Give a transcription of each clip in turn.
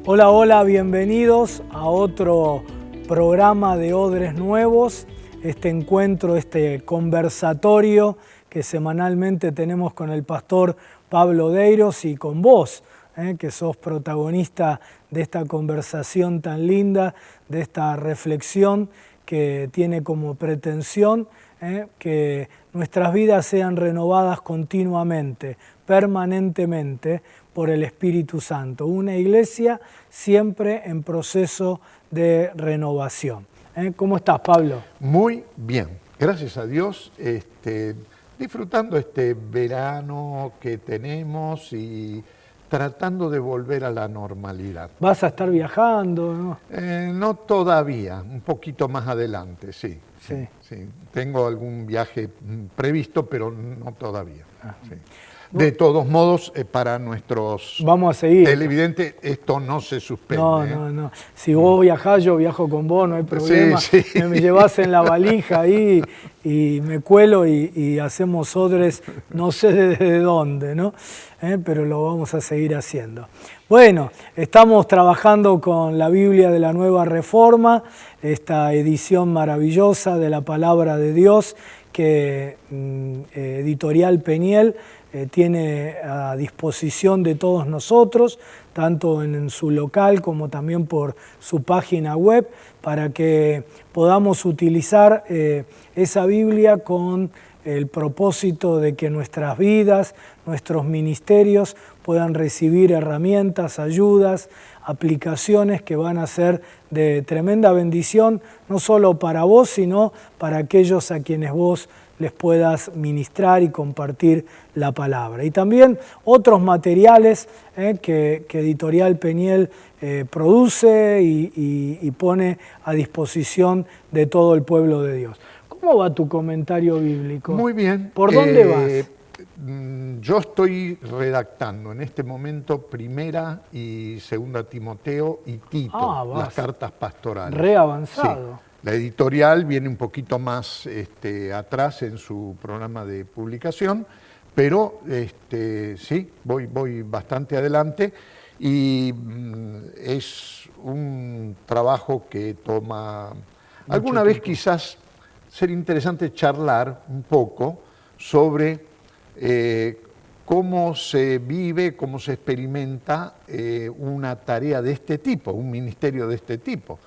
Hola, hola, bienvenidos a otro programa de Odres Nuevos, este encuentro, este conversatorio que semanalmente tenemos con el pastor Pablo Deiros y con vos, que sos protagonista de esta conversación tan linda, de esta reflexión que tiene como pretensión que nuestras vidas sean renovadas continuamente, permanentemente, por el Espíritu Santo. Una iglesia siempre en proceso de renovación. ¿Cómo estás, Pablo? Muy bien, gracias a Dios, disfrutando este verano que tenemos y tratando de volver a la normalidad. ¿Vas a estar viajando, no? No todavía, un poquito más adelante, sí. Tengo algún viaje previsto, pero no todavía. Sí. De todos modos, para nuestros Vamos a seguir televidentes, esto no se suspende. No. Si vos viajás, yo viajo con vos, no hay problema. Sí. Me llevas en la valija ahí y me cuelo y hacemos odres, no sé desde dónde, ¿no? Pero lo vamos a seguir haciendo. Bueno, estamos trabajando con la Biblia de la Nueva Reforma, esta edición maravillosa de la Palabra de Dios que Editorial Peniel tiene a disposición de todos nosotros, tanto en su local como también por su página web, para que podamos utilizar esa Biblia con el propósito de que nuestras vidas, nuestros ministerios puedan recibir herramientas, ayudas, aplicaciones que van a ser de tremenda bendición, no solo para vos, sino para aquellos a quienes vos les puedas ministrar y compartir la palabra. Y también otros materiales que Editorial Peniel produce y pone a disposición de todo el pueblo de Dios. ¿Cómo va tu comentario bíblico? Muy bien. ¿Por dónde vas? Yo estoy redactando en este momento Primera y Segunda Timoteo y Tito, las cartas pastorales. Re avanzado. Sí. La editorial viene un poquito más atrás en su programa de publicación, pero sí, voy bastante adelante y es un trabajo que toma... Alguna vez quizás sería interesante charlar un poco sobre cómo se vive, cómo se experimenta una tarea de este tipo, un ministerio de este tipo.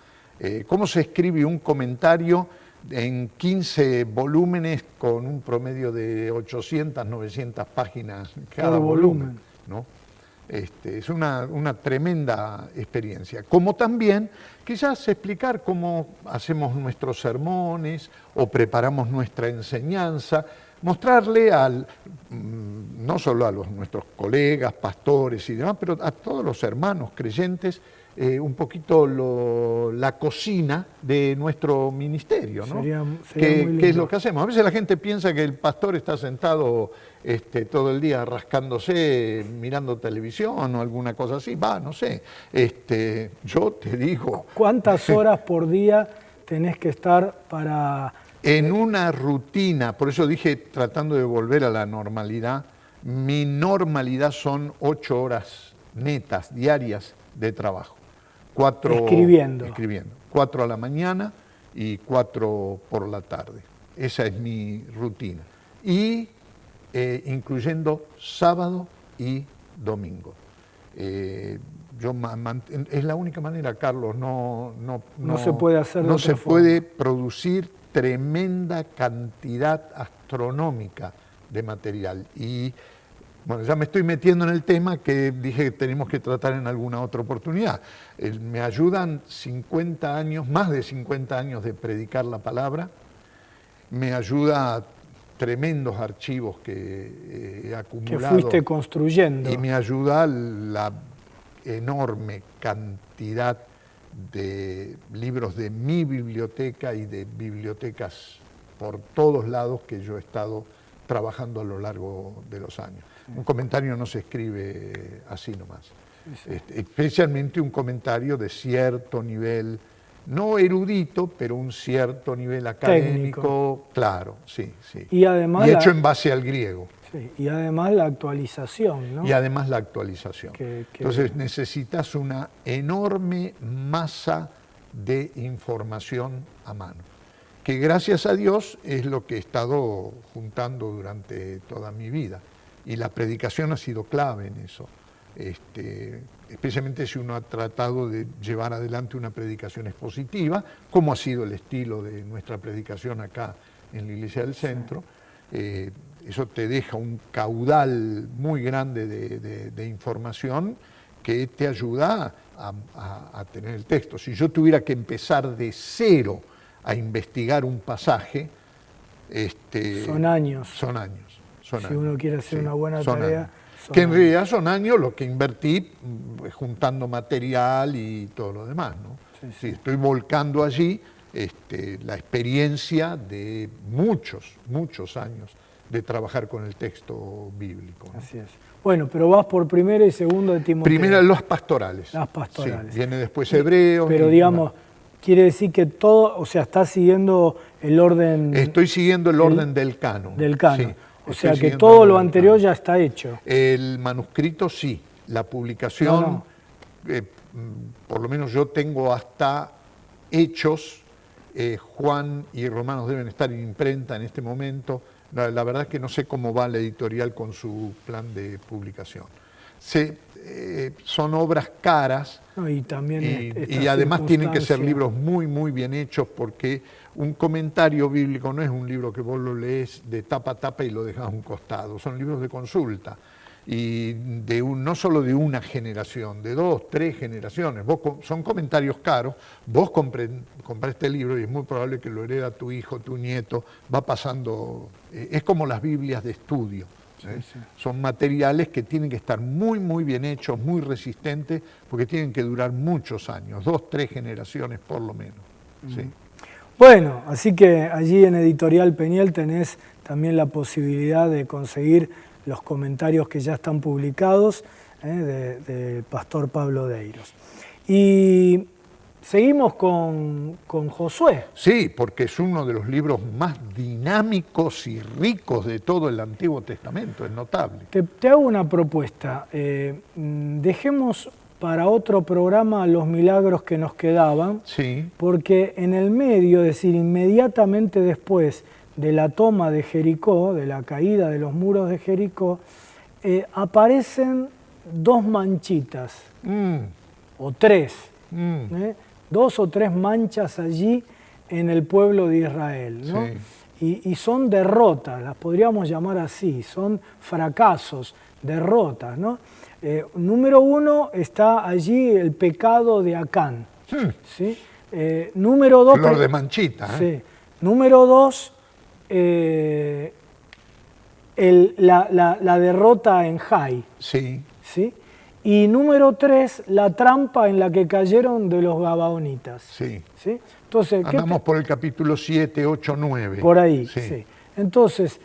¿Cómo se escribe un comentario en 15 volúmenes con un promedio de 800, 900 páginas cada volumen? ¿No? Es una tremenda experiencia. Como también quizás explicar cómo hacemos nuestros sermones o preparamos nuestra enseñanza, mostrarle no solo a nuestros colegas, pastores y demás, pero a todos los hermanos creyentes, un poquito la cocina de nuestro ministerio, ¿no? Sería ¿Qué es lo que hacemos? A veces la gente piensa que el pastor está sentado todo el día rascándose, mirando televisión o alguna cosa así. No sé. Yo te digo... ¿Cuántas horas por día tenés que estar para...? En una rutina, por eso dije tratando de volver a la normalidad, mi normalidad son 8 horas netas, diarias de trabajo. 4 escribiendo. 4 a la mañana y 4 por la tarde. Esa es mi rutina. Y incluyendo sábado y domingo. Es la única manera, Carlos, no se puede hacer de no otra se forma. puede producir tremenda cantidad astronómica de material. Y bueno, ya me estoy metiendo en el tema que dije que tenemos que tratar en alguna otra oportunidad. Me ayudan 50 años, más de 50 años de predicar la palabra. Me ayuda tremendos archivos que he acumulado. Que fuiste construyendo. Y me ayuda la enorme cantidad de libros de mi biblioteca y de bibliotecas por todos lados que yo he estado trabajando a lo largo de los años. Un comentario no se escribe así nomás. Especialmente un comentario de cierto nivel, no erudito, pero un cierto nivel académico. Técnico. Claro, sí. Y además hecho en base al griego. Sí, y además la actualización, ¿no? Y además la actualización. Que- Entonces necesitas una enorme masa de información a mano, que gracias a Dios es lo que he estado juntando durante toda mi vida. Y la predicación ha sido clave en eso. Especialmente si uno ha tratado de llevar adelante una predicación expositiva, como ha sido el estilo de nuestra predicación acá en la Iglesia del Centro. Eso te deja un caudal muy grande de información que te ayuda a tener el texto. Si yo tuviera que empezar de cero a investigar un pasaje, son años. Son años. Si uno quiere hacer una buena tarea. Años. Que en realidad son años lo que invertí juntando material y todo lo demás, ¿no? Sí, estoy volcando allí la experiencia de muchos años de trabajar con el texto bíblico, ¿no? Así es. Bueno, pero vas por primera y segunda de Timoteo. Primera los pastorales. Las pastorales. Sí, viene después Hebreo. Pero digamos, quiere decir que todo, o sea, estás siguiendo el orden... Estoy siguiendo el orden del canon. Del canon. Sí, o sea que todo lo anterior ya está hecho. El manuscrito sí, la publicación, por lo menos yo tengo hasta Hechos, Juan y Romanos deben estar en imprenta en este momento. La verdad es que no sé cómo va la editorial con su plan de publicación. Son obras caras. No, y también y además tienen que ser libros muy bien hechos, porque un comentario bíblico no es un libro que vos lo lees de tapa a tapa y lo dejas a un costado, son libros de consulta, y no solo de una generación, de 2, 3 generaciones. Son comentarios caros, vos compraste el libro y es muy probable que lo hereda tu hijo, tu nieto, va pasando, es como las Biblias de estudio. Sí. Son materiales que tienen que estar muy bien hechos, muy resistentes, porque tienen que durar muchos años, 2, 3 generaciones por lo menos. Sí. Bueno, así que allí en Editorial Peniel tenés también la posibilidad de conseguir los comentarios que ya están publicados del pastor Pablo Deiros. Y seguimos con Josué. Sí, porque es uno de los libros más dinámicos y ricos de todo el Antiguo Testamento, es notable. Te hago una propuesta. Dejemos para otro programa los milagros que nos quedaban, sí, porque en el medio, es decir, inmediatamente después de la toma de Jericó, de la caída de los muros de Jericó, aparecen 2 manchitas, o 3, 2 o 3 manchas allí en el pueblo de Israel, ¿no? Sí. Y son derrotas, las podríamos llamar así, son fracasos, derrotas, ¿no? Número 1 está allí el pecado de Acán. ¿Sí? Número 2... Flor de manchita. Sí. Número 2, la derrota en Jai. Sí. ¿Sí? Y número 3, la trampa en la que cayeron de los gabaonitas. Sí. ¿Sí? Entonces, andamos por el capítulo 7, 8, 9. Por ahí, sí. Entonces,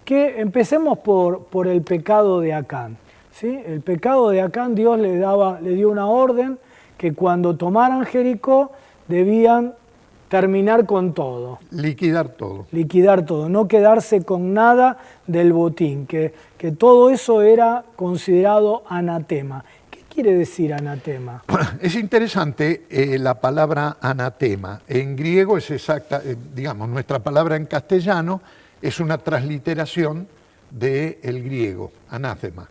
empecemos por el pecado de Acán. ¿Sí? El pecado de Acán, Dios le dio una orden que cuando tomaran Jericó debían terminar con todo. Liquidar todo. Liquidar todo, no quedarse con nada del botín, que todo eso era considerado anatema. ¿Qué quiere decir anatema? Es interesante la palabra anatema. En griego es exacta, digamos, nuestra palabra en castellano es una transliteración del griego, anátema.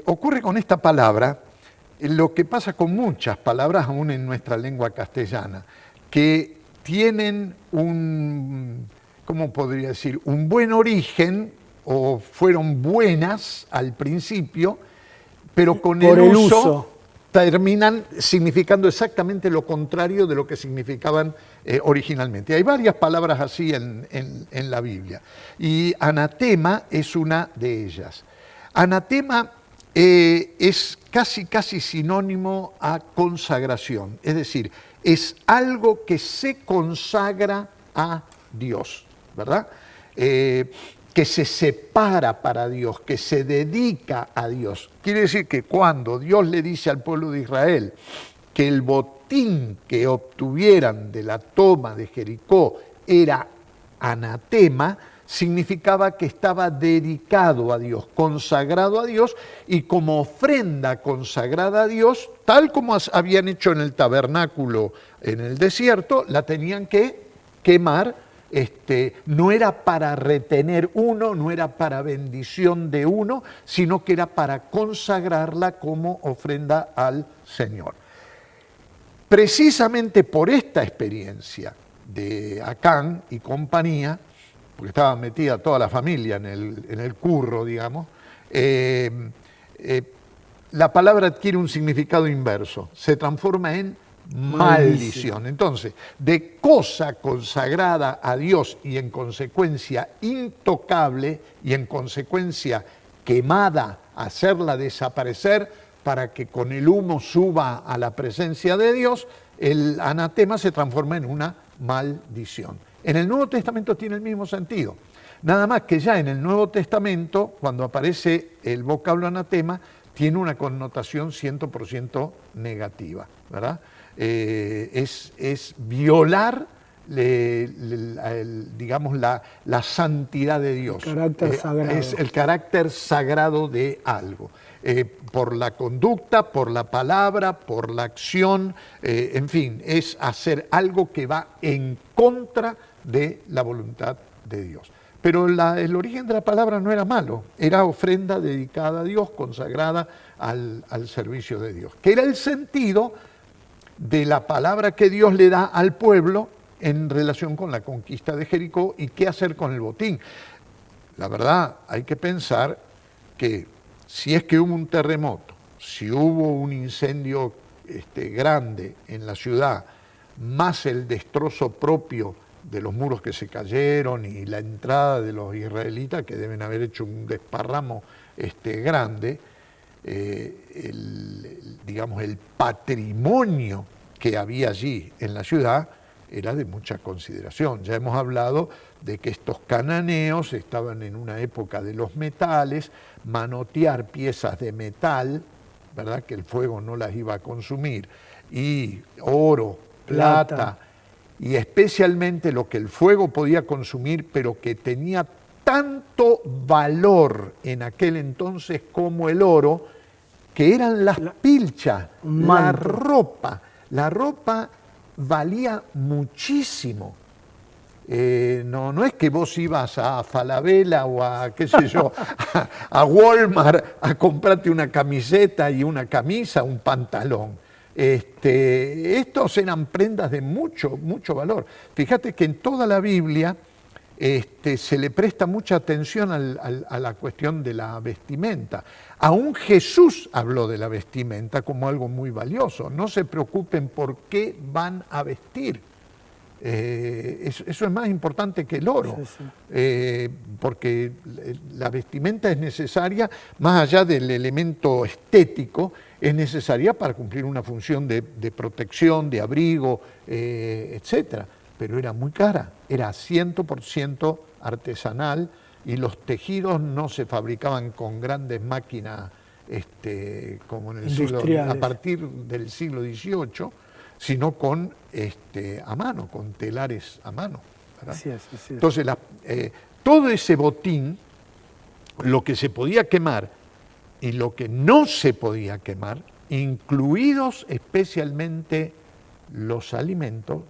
Ocurre con esta palabra lo que pasa con muchas palabras aún en nuestra lengua castellana, que tienen ¿cómo podría decir? Un buen origen, o fueron buenas al principio, pero con el uso terminan significando exactamente lo contrario de lo que significaban originalmente. Hay varias palabras así en la Biblia, y anatema es una de ellas. Anatema es casi sinónimo a consagración, es decir, es algo que se consagra a Dios, ¿verdad? Que se separa para Dios, que se dedica a Dios. Quiere decir que cuando Dios le dice al pueblo de Israel que el botín que obtuvieran de la toma de Jericó era anatema, significaba que estaba dedicado a Dios, consagrado a Dios, y como ofrenda consagrada a Dios, tal como habían hecho en el tabernáculo en el desierto, la tenían que quemar. No era para retener uno, no era para bendición de uno, sino que era para consagrarla como ofrenda al Señor. Precisamente por esta experiencia de Acán y compañía, porque estaba metida toda la familia en el curro, digamos, la palabra adquiere un significado inverso, se transforma en maldición. Entonces, de cosa consagrada a Dios y en consecuencia intocable y en consecuencia quemada, hacerla desaparecer para que con el humo suba a la presencia de Dios, el anatema se transforma en una maldición. En el Nuevo Testamento tiene el mismo sentido. Nada más que ya en el Nuevo Testamento, cuando aparece el vocablo anatema, tiene una connotación 100% negativa, ¿verdad? Es violar, digamos, la santidad de Dios. El carácter sagrado. Es el carácter sagrado de algo. Por la conducta, por la palabra, por la acción, en fin, es hacer algo que va en contra de la voluntad de Dios. Pero el origen de la palabra no era malo, era ofrenda dedicada a Dios, consagrada al servicio de Dios, que era el sentido de la palabra que Dios le da al pueblo en relación con la conquista de Jericó y qué hacer con el botín. La verdad, hay que pensar que si es que hubo un terremoto, si hubo un incendio grande en la ciudad, más el destrozo propio de los muros que se cayeron y la entrada de los israelitas, que deben haber hecho un desparramo grande, digamos, el patrimonio que había allí en la ciudad era de mucha consideración. Ya hemos hablado de que estos cananeos estaban en una época de los metales, manotear piezas de metal, ¿verdad?, que el fuego no las iba a consumir, y oro, plata, y especialmente lo que el fuego podía consumir, pero que tenía tanto valor en aquel entonces como el oro, que eran las pilchas, la ropa. La ropa valía muchísimo. No es que vos ibas a Falabella o a, qué sé yo, a Walmart a comprarte una camiseta y una camisa, un pantalón. Estos eran prendas de mucho, mucho valor. Fíjate que en toda la Biblia se le presta mucha atención a la cuestión de la vestimenta. Aún Jesús habló de la vestimenta como algo muy valioso. No se preocupen por qué van a vestir. Eso es más importante que el oro, sí, sí. Porque la vestimenta es necesaria, más allá del elemento estético, es necesaria para cumplir una función de protección, de abrigo, etc. Pero era muy cara, era 100% artesanal y los tejidos no se fabricaban con grandes máquinas como en el siglo, a partir del siglo XVIII, sino con a mano, con telares a mano, ¿verdad? Así es, así es. Entonces, todo ese botín, lo que se podía quemar y lo que no se podía quemar, incluidos especialmente los alimentos,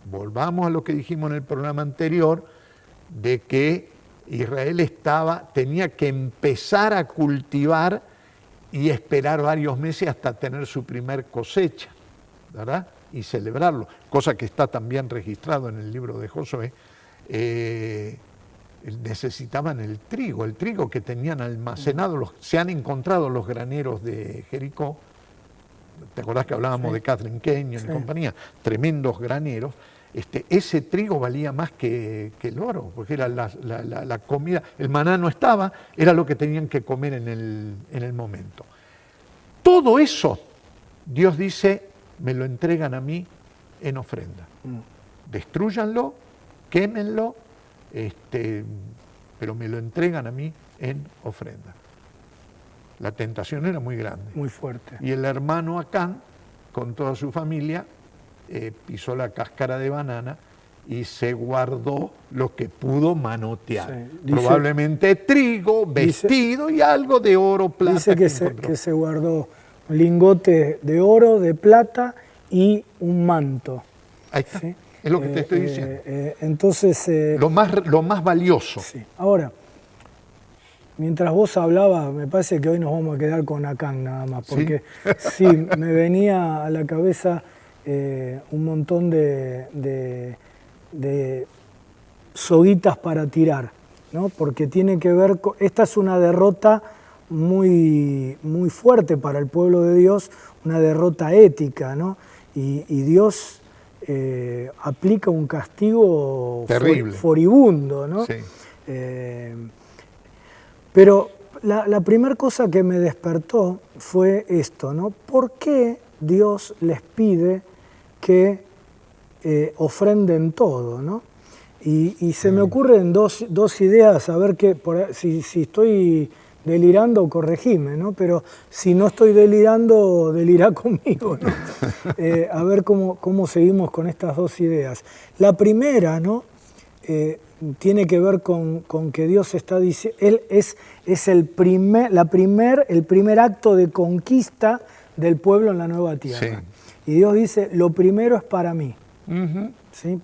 volvamos a lo que dijimos en el programa anterior, de que Israel tenía que empezar a cultivar y esperar varios meses hasta tener su primer cosecha, ¿verdad?, y celebrarlo, cosa que está también registrado en el libro de Josué. Necesitaban el trigo que tenían almacenado, se han encontrado los graneros de Jericó. ¿Te acordás que hablábamos de Catherine Kenyon y compañía? Tremendos graneros. Ese trigo valía más que el oro, porque era la comida, el maná no estaba, era lo que tenían que comer en el momento. Todo eso, Dios dice, me lo entregan a mí en ofrenda. Destrúyanlo, quémenlo, pero me lo entregan a mí en ofrenda. La tentación era muy grande. Muy fuerte. Y el hermano Acán, con toda su familia, pisó la cáscara de banana y se guardó lo que pudo manotear. Sí, dice, probablemente trigo, vestido y algo de oro, plata. Dice que se guardó un lingote de oro, de plata y un manto. Ahí está, ¿sí? Es lo que te estoy diciendo. Entonces... lo más valioso. Sí. Ahora, mientras vos hablabas, me parece que hoy nos vamos a quedar con Acán nada más, porque sí, me venía a la cabeza un montón de soguitas para tirar, ¿no? Porque tiene que ver con... Esta es una derrota muy, muy fuerte para el pueblo de Dios, una derrota ética, ¿no? Y Dios aplica un castigo terrible, furibundo, ¿no? Sí. Pero la primera cosa que me despertó fue esto, ¿no? ¿Por qué Dios les pide que ofrenden todo, ¿no? Y se me ocurren dos ideas, a ver si estoy delirando, corregime, ¿no? Pero si no estoy delirando, delirá conmigo, ¿no? A ver cómo seguimos con estas dos ideas. La primera, ¿no? Tiene que ver con que Dios está diciendo, Él es el primer acto de conquista del pueblo en la nueva tierra. Sí. Y Dios dice, lo primero es para mí. ¿Sí?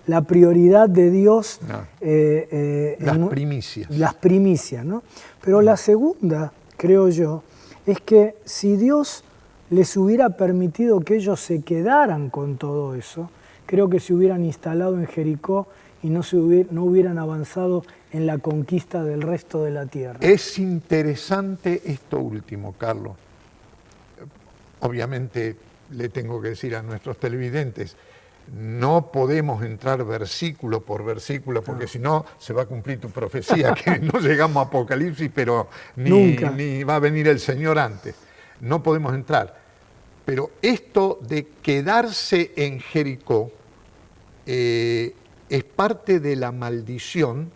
La prioridad de Dios. Las primicias. Las primicias, ¿no? Pero la segunda, creo yo, es que si Dios les hubiera permitido que ellos se quedaran con todo eso, creo que se hubieran instalado en Jericó y no hubieran avanzado en la conquista del resto de la tierra. Es interesante esto último, Carlos. Obviamente le tengo que decir a nuestros televidentes, no podemos entrar versículo por versículo, porque si no se va a cumplir tu profecía, que no llegamos a Apocalipsis, pero ni va a venir el Señor antes. No podemos entrar. Pero esto de quedarse en Jericó es parte de la maldición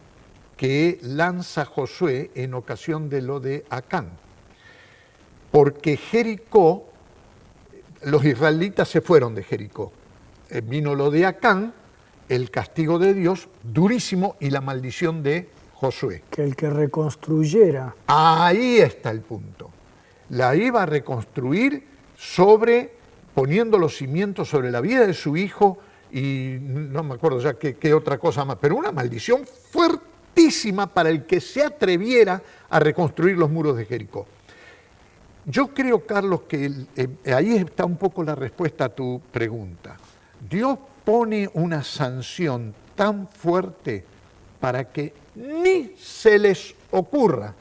que lanza Josué en ocasión de lo de Acán. Porque Jericó, los israelitas se fueron de Jericó. Vino lo de Acán, el castigo de Dios, durísimo, y la maldición de Josué. Que el que reconstruyera. Ahí está el punto. La iba a reconstruir poniendo los cimientos sobre la vida de su hijo, y no me acuerdo ya qué otra cosa más, pero una maldición fuertísima para el que se atreviera a reconstruir los muros de Jericó. Yo creo, Carlos, que ahí está un poco la respuesta a tu pregunta. Dios pone una sanción tan fuerte para que ni se les ocurra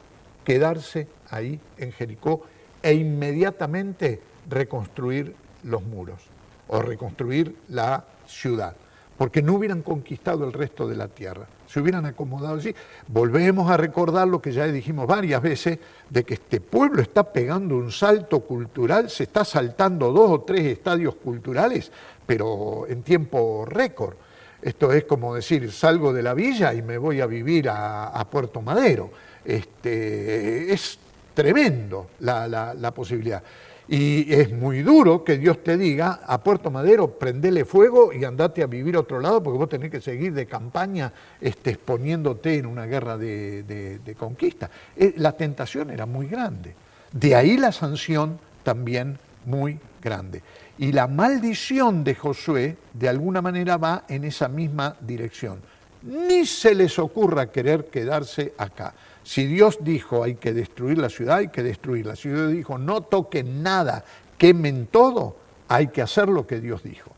quedarse ahí en Jericó e inmediatamente reconstruir los muros o reconstruir la ciudad, porque no hubieran conquistado el resto de la tierra, se hubieran acomodado allí. Volvemos a recordar lo que ya dijimos varias veces, de que este pueblo está pegando un salto cultural, se está saltando 2 o 3 estadios culturales, pero en tiempo récord. Esto es como decir, salgo de la villa y me voy a vivir a Puerto Madero. Es tremendo la posibilidad. Y es muy duro que Dios te diga, a Puerto Madero prendele fuego y andate a vivir a otro lado, porque vos tenés que seguir de campaña exponiéndote en una guerra de conquista. La tentación era muy grande. De ahí la sanción también muy grande. Y la maldición de Josué, de alguna manera, va en esa misma dirección. Ni se les ocurra querer quedarse acá. Si Dios dijo hay que destruir la ciudad, hay que destruirla. Si Dios dijo no toquen nada, quemen todo, hay que hacer lo que Dios dijo.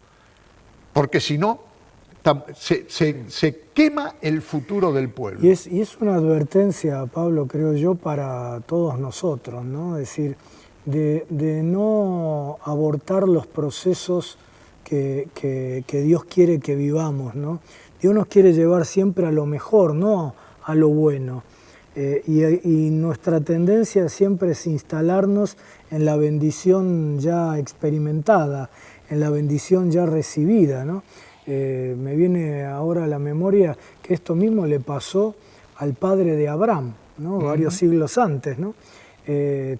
Porque si no, se quema el futuro del pueblo. Y es una advertencia, Pablo, creo yo, para todos nosotros, ¿no? Es decir, de no abortar los procesos que Dios quiere que vivamos, ¿no? Dios nos quiere llevar siempre a lo mejor, no a lo bueno. Y nuestra tendencia siempre es instalarnos en la bendición ya experimentada, en la bendición ya recibida, ¿no? Me viene ahora a la memoria que esto mismo le pasó al padre de Abraham, ¿no? Varios siglos antes, ¿no?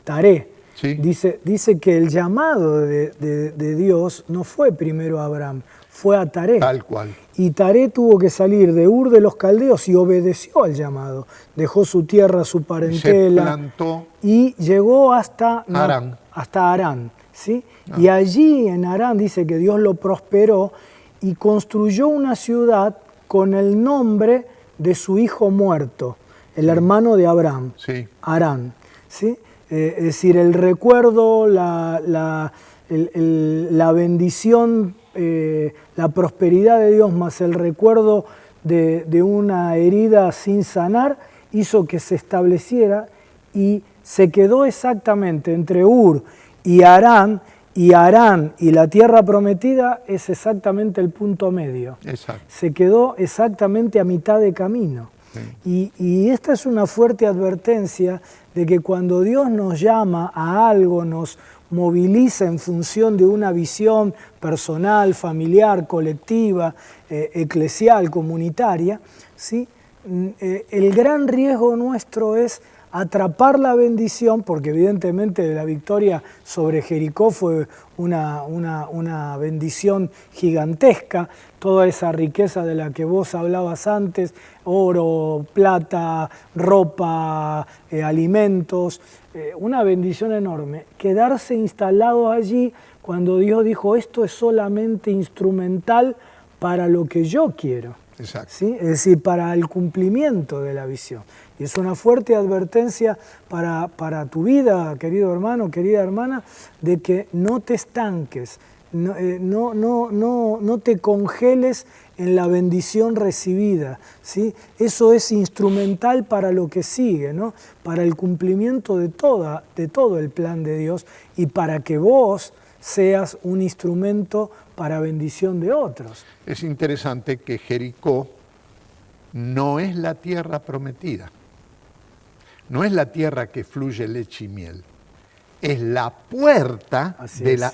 Taré. Sí. Dice que el llamado de Dios no fue primero a Abraham, fue a Taré. Tal cual. Y Taré tuvo que salir de Ur de los Caldeos y obedeció al llamado. Dejó su tierra, su parentela. Se plantó y llegó hasta Harán. Hasta Harán, ¿sí? Y allí en Harán dice que Dios lo prosperó y construyó una ciudad con el nombre de su hijo muerto, el hermano de Abraham, Sí. Harán, ¿sí? Es decir, el recuerdo, la bendición, la prosperidad de Dios más el recuerdo de una herida sin sanar hizo que se estableciera y se quedó exactamente entre Ur y Harán y la tierra prometida es exactamente el punto medio. Exacto. Se quedó exactamente a mitad de camino. Sí. Y esta es una fuerte advertencia de que cuando Dios nos llama a algo, nos moviliza en función de una visión personal, familiar, colectiva, eclesial, comunitaria, ¿sí? El gran riesgo nuestro es atrapar la bendición, porque evidentemente la victoria sobre Jericó fue una bendición gigantesca, toda esa riqueza de la que vos hablabas antes, oro, plata, ropa, alimentos, una bendición enorme. Quedarse instalados allí cuando Dios dijo, esto es solamente instrumental para lo que yo quiero. Exacto. ¿Sí? Es decir, para el cumplimiento de la visión. Y es una fuerte advertencia para tu vida, querido hermano, querida hermana, de que no te estanques, no te congeles en la bendición recibida, ¿sí? Eso es instrumental para lo que sigue, ¿no? Para el cumplimiento de todo el plan de Dios y para que vos seas un instrumento para bendición de otros. Es interesante que Jericó no es la tierra prometida, no es la tierra que fluye leche y miel, es la puerta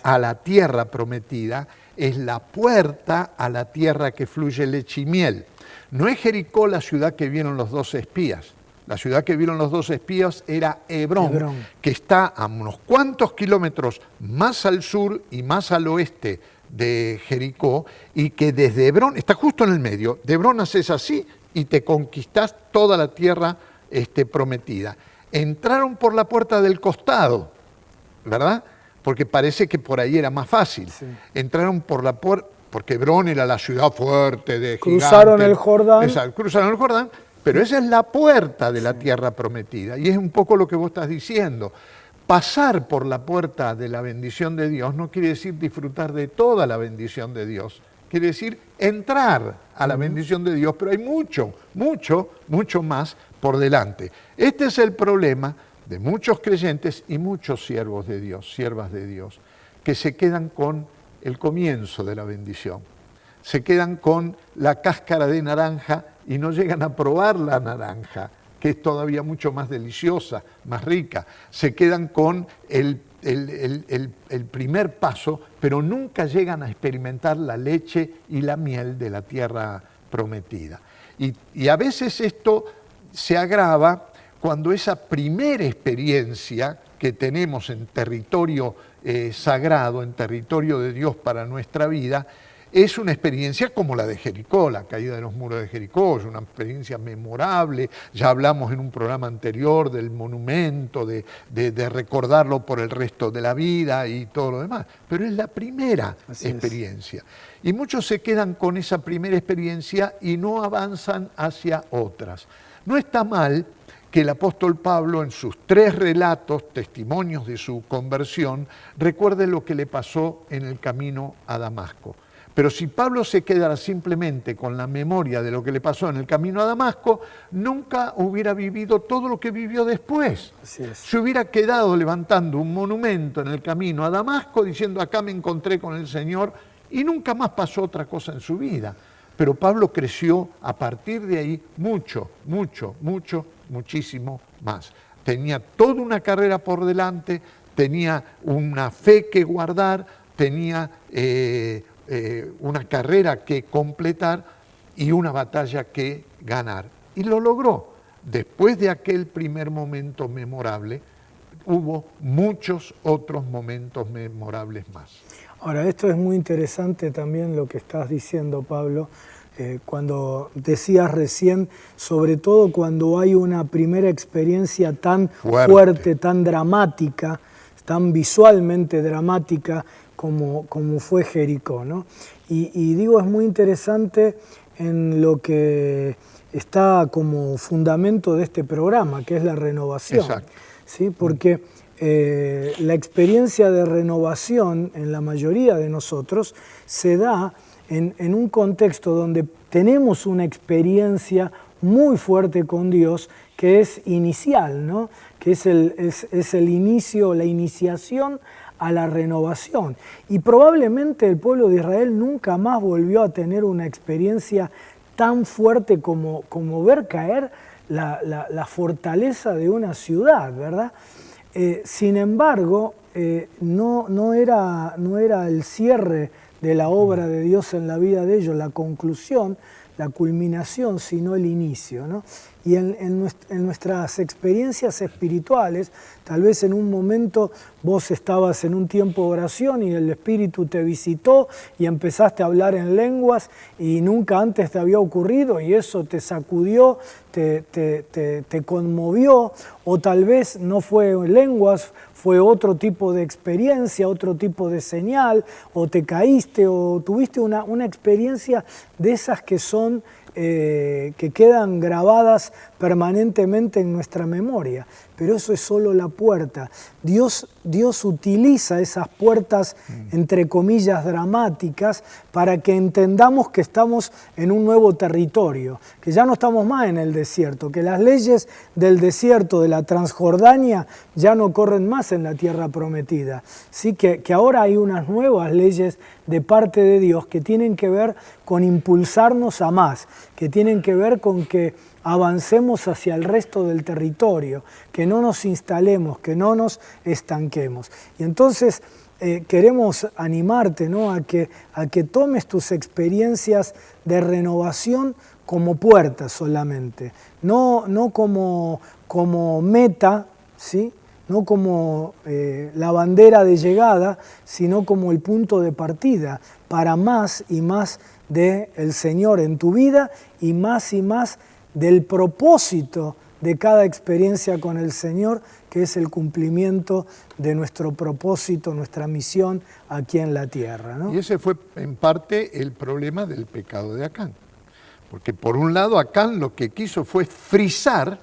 a la tierra prometida, es la puerta a la tierra que fluye leche y miel. No es Jericó la ciudad que vieron los 12 espías. La ciudad que vieron los 12 espías era Hebrón, que está a unos cuantos kilómetros más al sur y más al oeste de Jericó, y que desde Hebrón, está justo en el medio, de Hebrón haces así y te conquistás toda la tierra prometida. Entraron por la puerta del costado, ¿verdad? Porque parece que por ahí era más fácil. Sí. Entraron por la puerta, porque Hebrón era la ciudad fuerte de Cruzaron el Jordán. Exacto, cruzaron el Jordán, pero esa es la puerta de la tierra prometida, y es un poco lo que vos estás diciendo. Pasar por la puerta de la bendición de Dios no quiere decir disfrutar de toda la bendición de Dios, quiere decir entrar a la bendición de Dios, pero hay mucho más por delante. Este es el problema de muchos creyentes y muchos siervos de Dios, siervas de Dios, que se quedan con el comienzo de la bendición, se quedan con la cáscara de naranja y no llegan a probar la naranja, que es todavía mucho más deliciosa, más rica. Se quedan con el primer paso, pero nunca llegan a experimentar la leche y la miel de la tierra prometida. Y a veces esto se agrava cuando esa primera experiencia que tenemos en territorio sagrado, en territorio de Dios para nuestra vida, es una experiencia como la de Jericó, la caída de los muros de Jericó, es una experiencia memorable. Ya hablamos en un programa anterior del monumento, de recordarlo por el resto de la vida y todo lo demás. Pero es la primera experiencia. Y muchos se quedan con esa primera experiencia y no avanzan hacia otras. No está mal que el apóstol Pablo en sus 3 relatos, testimonios de su conversión, recuerde lo que le pasó en el camino a Damasco. Pero si Pablo se quedara simplemente con la memoria de lo que le pasó en el camino a Damasco, nunca hubiera vivido todo lo que vivió después. Se hubiera quedado levantando un monumento en el camino a Damasco diciendo acá me encontré con el Señor y nunca más pasó otra cosa en su vida. Pero Pablo creció a partir de ahí muchísimo más. Tenía toda una carrera por delante, tenía una fe que guardar, tenía una carrera que completar y una batalla que ganar. Y lo logró. Después de aquel primer momento memorable, hubo muchos otros momentos memorables más. Ahora, esto es muy interesante también lo que estás diciendo, Pablo, cuando decías recién, sobre todo cuando hay una primera experiencia tan fuerte, tan dramática, tan visualmente dramática como fue Jericó, ¿no? Y digo, es muy interesante en lo que está como fundamento de este programa, que es la renovación. Exacto. ¿Sí? Porque la experiencia de renovación en la mayoría de nosotros se da en un contexto donde tenemos una experiencia muy fuerte con Dios que es inicial, ¿no? Que es el inicio, la iniciación a la renovación. Y probablemente el pueblo de Israel nunca más volvió a tener una experiencia tan fuerte como ver caer la fortaleza de una ciudad, ¿verdad? Sin embargo, no era el cierre de la obra de Dios en la vida de ellos, la conclusión, la culminación, sino el inicio, ¿no? Y en nuestras experiencias espirituales, tal vez en un momento vos estabas en un tiempo de oración y el Espíritu te visitó y empezaste a hablar en lenguas y nunca antes te había ocurrido y eso te sacudió, te conmovió, o tal vez no fue en lenguas, fue otro tipo de experiencia, otro tipo de señal, o te caíste o tuviste una experiencia de esas que son que quedan grabadas permanentemente en nuestra memoria. Pero eso es solo la puerta. Dios utiliza esas puertas, entre comillas, dramáticas, para que entendamos que estamos en un nuevo territorio, que ya no estamos más en el desierto, que las leyes del desierto, de la Transjordania, ya no corren más en la tierra prometida. ¿Sí? Que ahora hay unas nuevas leyes de parte de Dios que tienen que ver con impulsarnos a más, que tienen que ver con que avancemos hacia el resto del territorio, que no nos instalemos, que no nos estanquemos. Y entonces queremos animarte, ¿no? a que tomes tus experiencias de renovación como puerta solamente, no como meta, ¿sí? No como la bandera de llegada, sino como el punto de partida para más y más del Señor en tu vida y más del propósito de cada experiencia con el Señor, que es el cumplimiento de nuestro propósito, nuestra misión aquí en la tierra, ¿no? Y ese fue en parte el problema del pecado de Acán. Porque por un lado Acán lo que quiso fue frizar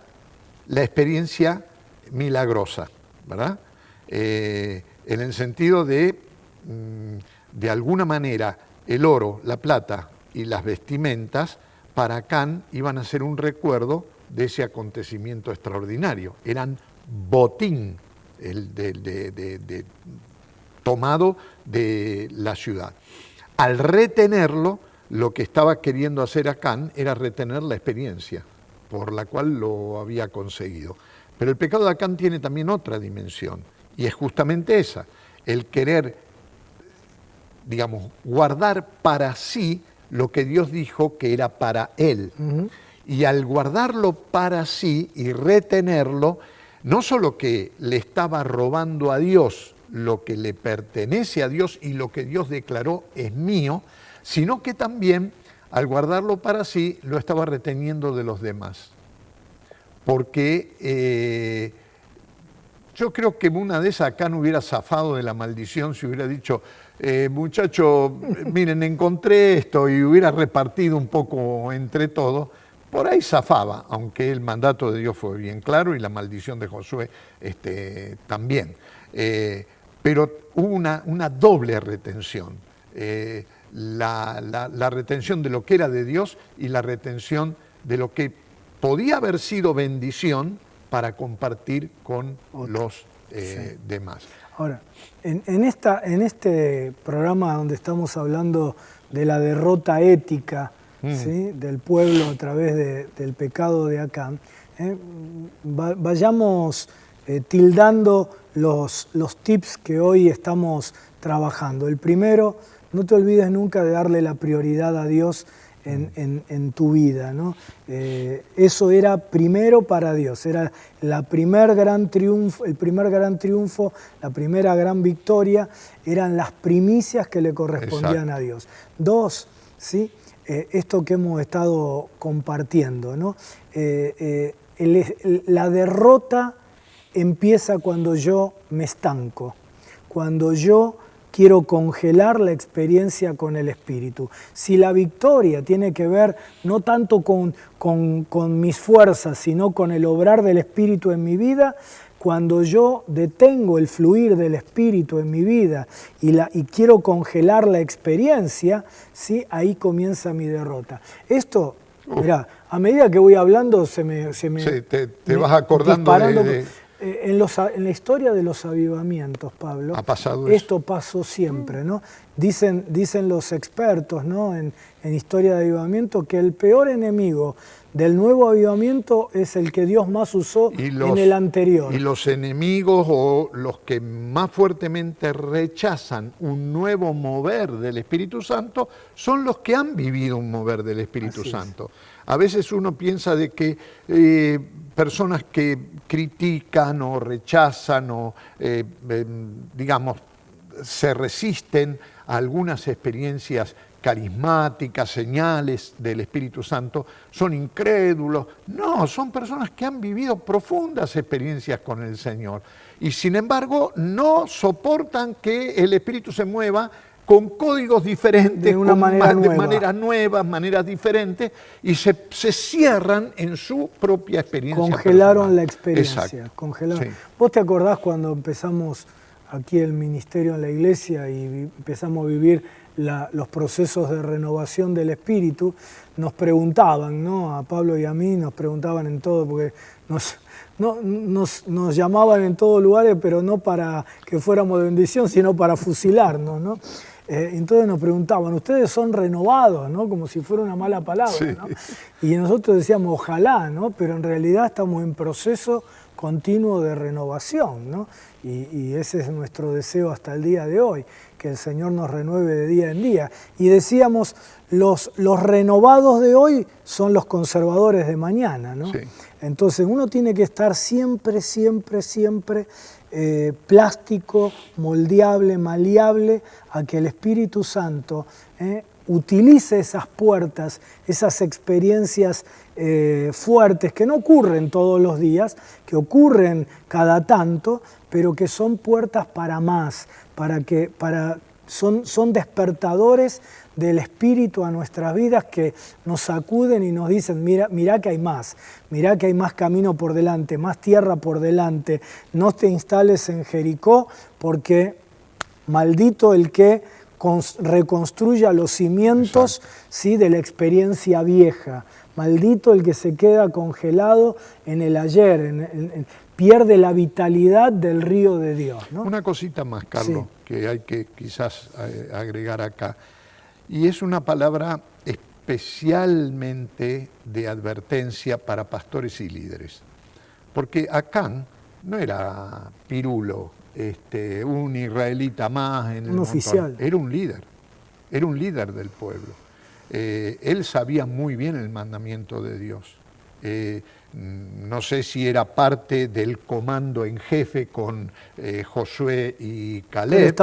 la experiencia milagrosa, ¿verdad? En el sentido de alguna manera, el oro, la plata y las vestimentas para Acán iban a ser un recuerdo de ese acontecimiento extraordinario. Eran botín tomado de la ciudad. Al retenerlo, lo que estaba queriendo hacer Acán era retener la experiencia por la cual lo había conseguido. Pero el pecado de Acán tiene también otra dimensión, y es justamente esa, el querer, digamos, guardar para sí lo que Dios dijo que era para él. Uh-huh. Y al guardarlo para sí y retenerlo, no solo que le estaba robando a Dios lo que le pertenece a Dios y lo que Dios declaró es mío, sino que también al guardarlo para sí lo estaba reteniendo de los demás. Porque yo creo que una de esas acá no hubiera zafado de la maldición si hubiera dicho, muchacho, miren, encontré esto, y hubiera repartido un poco entre todos. Por ahí zafaba, aunque el mandato de Dios fue bien claro y la maldición de Josué también. Pero hubo una doble retención, la retención de lo que era de Dios y la retención de lo que podía haber sido bendición para compartir con los demás. Ahora, en este programa donde estamos hablando de la derrota ética, ¿sí?, del pueblo a través del pecado de Acán, vayamos tildando los tips que hoy estamos trabajando. El primero, no te olvides nunca de darle la prioridad a Dios en tu vida, ¿no? Eso era primero para Dios, era el primer gran triunfo, la primera gran victoria, eran las primicias que le correspondían a Dios. Dos, ¿sí? Esto que hemos estado compartiendo, ¿no? La derrota empieza cuando yo me estanco, cuando yo quiero congelar la experiencia con el Espíritu. Si la victoria tiene que ver no tanto con mis fuerzas, sino con el obrar del Espíritu en mi vida, cuando yo detengo el fluir del Espíritu en mi vida y quiero congelar la experiencia, ¿sí? Ahí comienza mi derrota. Esto, mirá, a medida que voy hablando se me sí, te vas acordando en la historia de los avivamientos, Pablo, esto pasó siempre, ¿no? Dicen los expertos, ¿no? en historia de avivamiento que el peor enemigo del nuevo avivamiento es el que Dios más usó en el anterior. Y los enemigos o los que más fuertemente rechazan un nuevo mover del Espíritu Santo son los que han vivido un mover del Espíritu Santo. A veces uno piensa de que personas que critican o rechazan o, digamos, se resisten a algunas experiencias carismáticas, señales del Espíritu Santo, son incrédulos. No, son personas que han vivido profundas experiencias con el Señor y sin embargo no soportan que el Espíritu se mueva con códigos diferentes, de maneras nuevas, maneras diferentes, y se cierran en su propia experiencia. Congelaron personal. La experiencia. Congelaron. Sí. ¿Vos te acordás cuando empezamos aquí el ministerio en la iglesia y empezamos a vivir los procesos de renovación del Espíritu? Nos preguntaban, ¿no? A Pablo y a mí nos preguntaban en todo, porque nos llamaban en todos lugares, pero no para que fuéramos de bendición, sino para fusilarnos, ¿no? Entonces nos preguntaban, ¿ustedes son renovados? ¿No? Como si fuera una mala palabra, sí. ¿No? Y nosotros decíamos, ojalá, ¿no? Pero en realidad estamos en proceso continuo de renovación, ¿no? Y ese es nuestro deseo hasta el día de hoy, que el Señor nos renueve de día en día. Y decíamos, los renovados de hoy son los conservadores de mañana, ¿no? Sí. Entonces uno tiene que estar siempre plástico, moldeable, maleable, a que el Espíritu Santo utilice esas puertas, esas experiencias fuertes que no ocurren todos los días, que ocurren cada tanto, pero que son puertas para más, son despertadores del Espíritu a nuestras vidas que nos sacuden y nos dicen, mira que hay más camino por delante, más tierra por delante, no te instales en Jericó porque maldito el que reconstruya los cimientos, ¿sí? De la experiencia vieja, maldito el que se queda congelado en el ayer, pierde la vitalidad del río de Dios, ¿no? Una cosita más, Carlos, sí, que hay que quizás agregar acá. Y es una palabra especialmente de advertencia para pastores y líderes. Porque Acán no era Pirulo, un israelita más en el montón. Oficial. Era un líder del pueblo. Él sabía muy bien el mandamiento de Dios. No sé si era parte del comando en jefe con Josué y Caleb.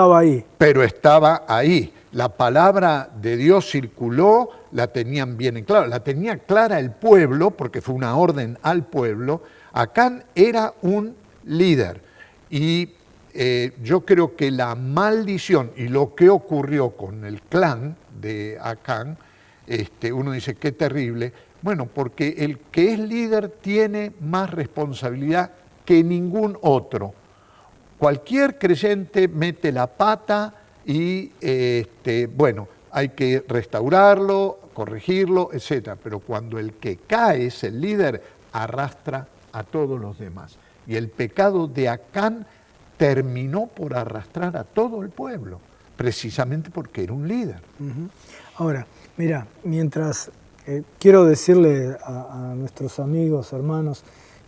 Pero estaba ahí. La palabra de Dios circuló, la tenían bien en claro. La tenía clara el pueblo, porque fue una orden al pueblo. Acán era un líder. Y yo creo que la maldición y lo que ocurrió con el clan de Acán, uno dice, qué terrible. Bueno, porque el que es líder tiene más responsabilidad que ningún otro. Cualquier creyente mete la pata y, bueno, hay que restaurarlo, corregirlo, etc. Pero cuando el que cae es el líder, arrastra a todos los demás. Y el pecado de Acán terminó por arrastrar a todo el pueblo, precisamente porque era un líder. Ahora, mira, mientras... quiero decirle a nuestros amigos, hermanos,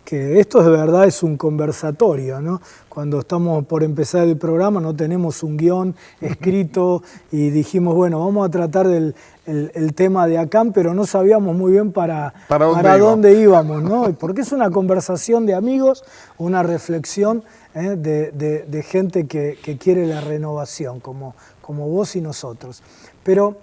que esto de verdad es un conversatorio, ¿no? Cuando estamos por empezar el programa no tenemos un guión escrito y dijimos, bueno, vamos a tratar el tema de Acán, pero no sabíamos muy bien para dónde íbamos, ¿no? Porque es una conversación de amigos, una reflexión de gente que quiere la renovación, como vos y nosotros. Pero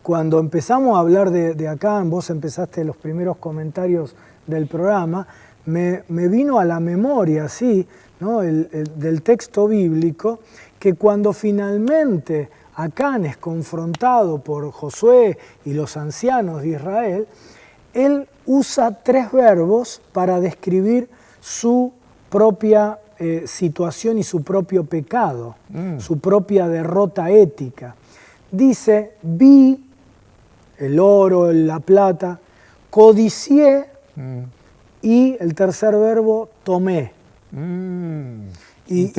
cuando empezamos a hablar de Acán, vos empezaste los primeros comentarios del programa, me vino a la memoria, sí, ¿no? del texto bíblico, que cuando finalmente Acán es confrontado por Josué y los ancianos de Israel, él usa 3 verbos para describir su propia situación y su propio pecado, su propia derrota ética. Dice, vi el oro, la plata, codicié y el tercer verbo, tomé. Y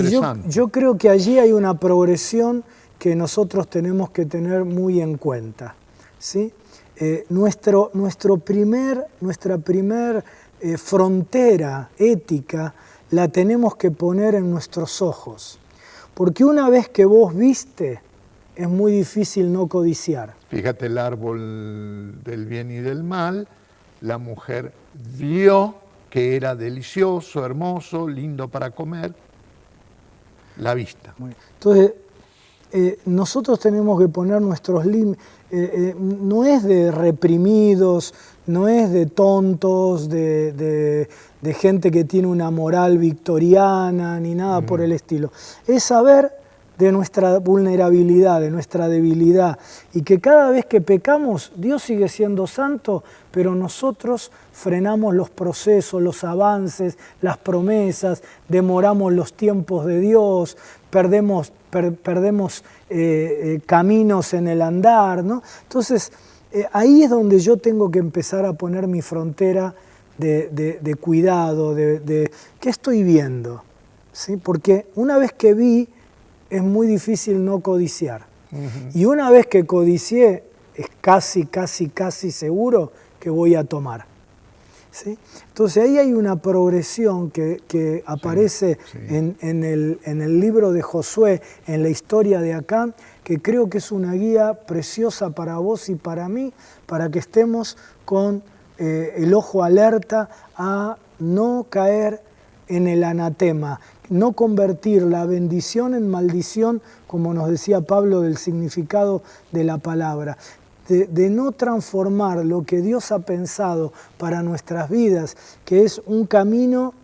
yo creo que allí hay una progresión que nosotros tenemos que tener muy en cuenta, ¿sí? Nuestra primer frontera ética la tenemos que poner en nuestros ojos, porque una vez que vos viste, es muy difícil no codiciar. Fíjate el árbol del bien y del mal, la mujer vio que era delicioso, hermoso, lindo para comer, la vista. Entonces, nosotros tenemos que poner nuestros límites, no es de reprimidos, no es de tontos, de gente que tiene una moral victoriana, ni nada por el estilo. Es saber de nuestra vulnerabilidad, de nuestra debilidad, y que cada vez que pecamos, Dios sigue siendo santo, pero nosotros frenamos los procesos, los avances, las promesas, demoramos los tiempos de Dios, perdemos caminos en el andar, ¿no? Entonces, ahí es donde yo tengo que empezar a poner mi frontera de cuidado, de ¿qué estoy viendo? ¿Sí? Porque una vez que vi, es muy difícil no codiciar. Y una vez que codicié, es casi seguro que voy a tomar. ¿Sí? Entonces ahí hay una progresión que aparece en el libro de Josué, en la historia de Acán, que creo que es una guía preciosa para vos y para mí, para que estemos con el ojo alerta a no caer en el anatema, no convertir la bendición en maldición, como nos decía Pablo del significado de la palabra, de no transformar lo que Dios ha pensado para nuestras vidas, que es un camino,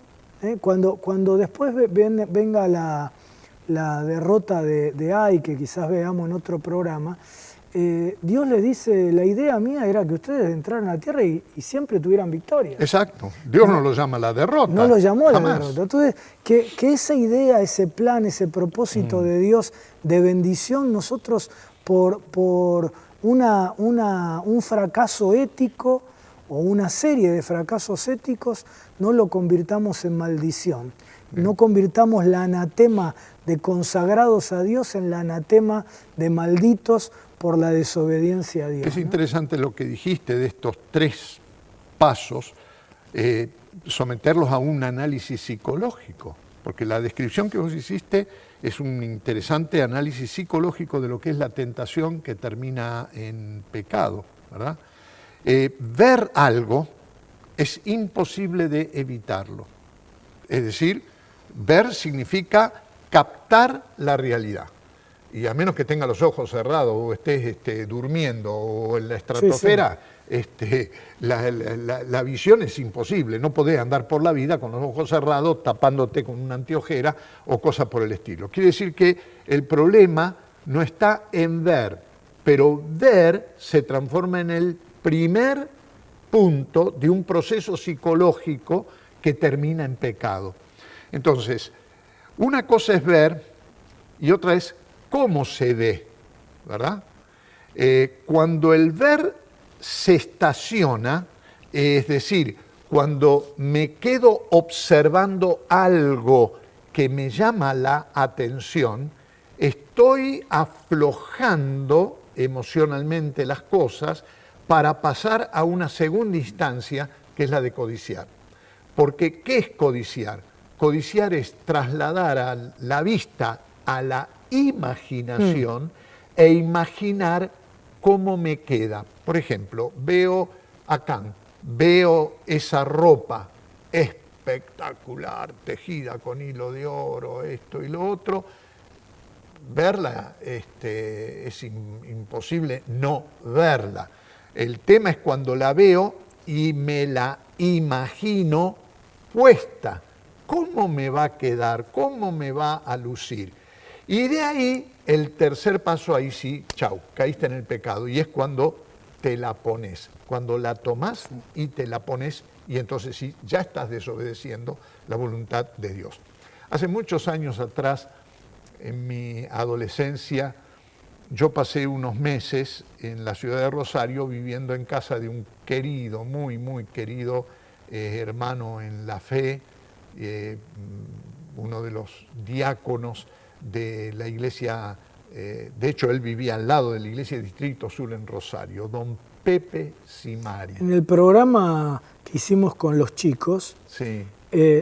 cuando después venga la derrota de Ai, que quizás veamos en otro programa, Dios le dice, la idea mía era que ustedes entraran a la tierra y siempre tuvieran victoria. Exacto. Dios no lo llama la derrota. No lo llamó jamás. la derrota. Entonces, que esa idea, ese plan, ese propósito de Dios de bendición, nosotros por un fracaso ético o una serie de fracasos éticos, no lo convirtamos en maldición. No convirtamos la anatema de consagrados a Dios en la anatema de malditos por la desobediencia a Dios. Es interesante lo que dijiste de estos 3 pasos, someterlos a un análisis psicológico, porque la descripción que vos hiciste es un interesante análisis psicológico de lo que es la tentación que termina en pecado, ¿verdad? Ver algo es imposible de evitarlo. Es decir, ver significa captar la realidad. Y a menos que tenga los ojos cerrados o estés durmiendo o en la estratosfera, la visión es imposible. No podés andar por la vida con los ojos cerrados, tapándote con una anteojera o cosas por el estilo. Quiere decir que el problema no está en ver, pero ver se transforma en el primer punto de un proceso psicológico que termina en pecado. Entonces, una cosa es ver y otra es cómo se ve, ¿verdad? Cuando el ver se estaciona, es decir, cuando me quedo observando algo que me llama la atención, estoy aflojando emocionalmente las cosas para pasar a una segunda instancia que es la de codiciar. Porque, ¿qué es codiciar? Codiciar es trasladar a la vista a la imaginación e imaginar cómo me queda. Por ejemplo, veo a Kant, veo esa ropa espectacular, tejida con hilo de oro, esto y lo otro. Verla es imposible no verla. El tema es cuando la veo y me la imagino puesta. ¿Cómo me va a quedar? ¿Cómo me va a lucir? Y de ahí, el tercer paso, ahí sí, chau, caíste en el pecado. Y es cuando te la pones, cuando la tomás y te la pones, y entonces sí, ya estás desobedeciendo la voluntad de Dios. Hace muchos años atrás, en mi adolescencia, yo pasé unos meses en la ciudad de Rosario viviendo en casa de un querido, muy, muy querido hermano en la fe, uno de los diáconos de la iglesia, de hecho él vivía al lado de la iglesia de Distrito Sur en Rosario, don Pepe Simari. En el programa que hicimos con los chicos, sí.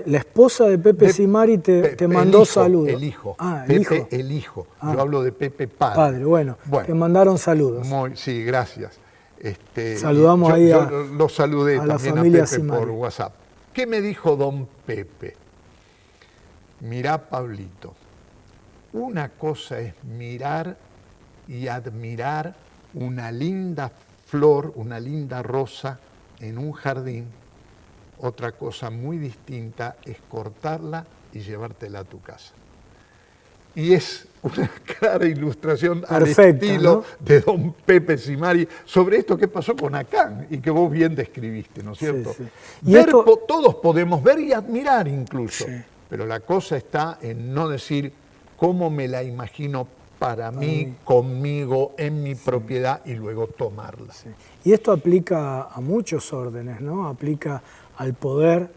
La esposa de Pepe Simari te mandó saludos. El hijo. Ah, Pepe, hijo. el hijo. Yo hablo de Pepe padre. Padre, bueno, te mandaron saludos. Sí, gracias. Saludamos ahí yo lo saludé a la también familia a Pepe Simari por WhatsApp. ¿Qué me dijo don Pepe? Mirá, Pablito, una cosa es mirar y admirar una linda flor, una linda rosa en un jardín. Otra cosa muy distinta es cortarla y llevártela a tu casa. Y es una clara ilustración perfecta, al estilo, ¿no?, de don Pepe Simari sobre esto que pasó con Acán y que vos bien describiste, ¿no es cierto? Sí, sí. Y todos podemos ver y admirar incluso, sí, pero la cosa está en no decir cómo me la imagino para mí, conmigo, en mi propiedad y luego tomarla. Sí. Y esto aplica a muchos órdenes, ¿no? Aplica al poder,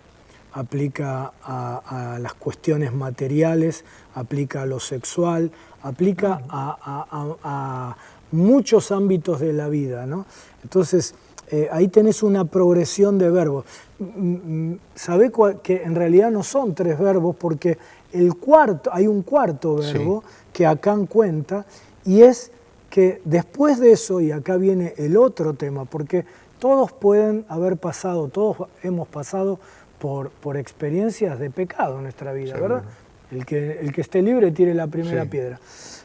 aplica a las cuestiones materiales, aplica a lo sexual, aplica a muchos ámbitos de la vida, ¿no? Entonces, ahí tenés una progresión de verbos. Sabés que en realidad no son 3 verbos porque hay un cuarto verbo, sí, que Acán cuenta, y es que después de eso, y acá viene el otro tema, porque todos pueden haber pasado, todos hemos pasado por experiencias de pecado en nuestra vida, seguro, ¿verdad? El que esté libre tire la primera, sí, piedra.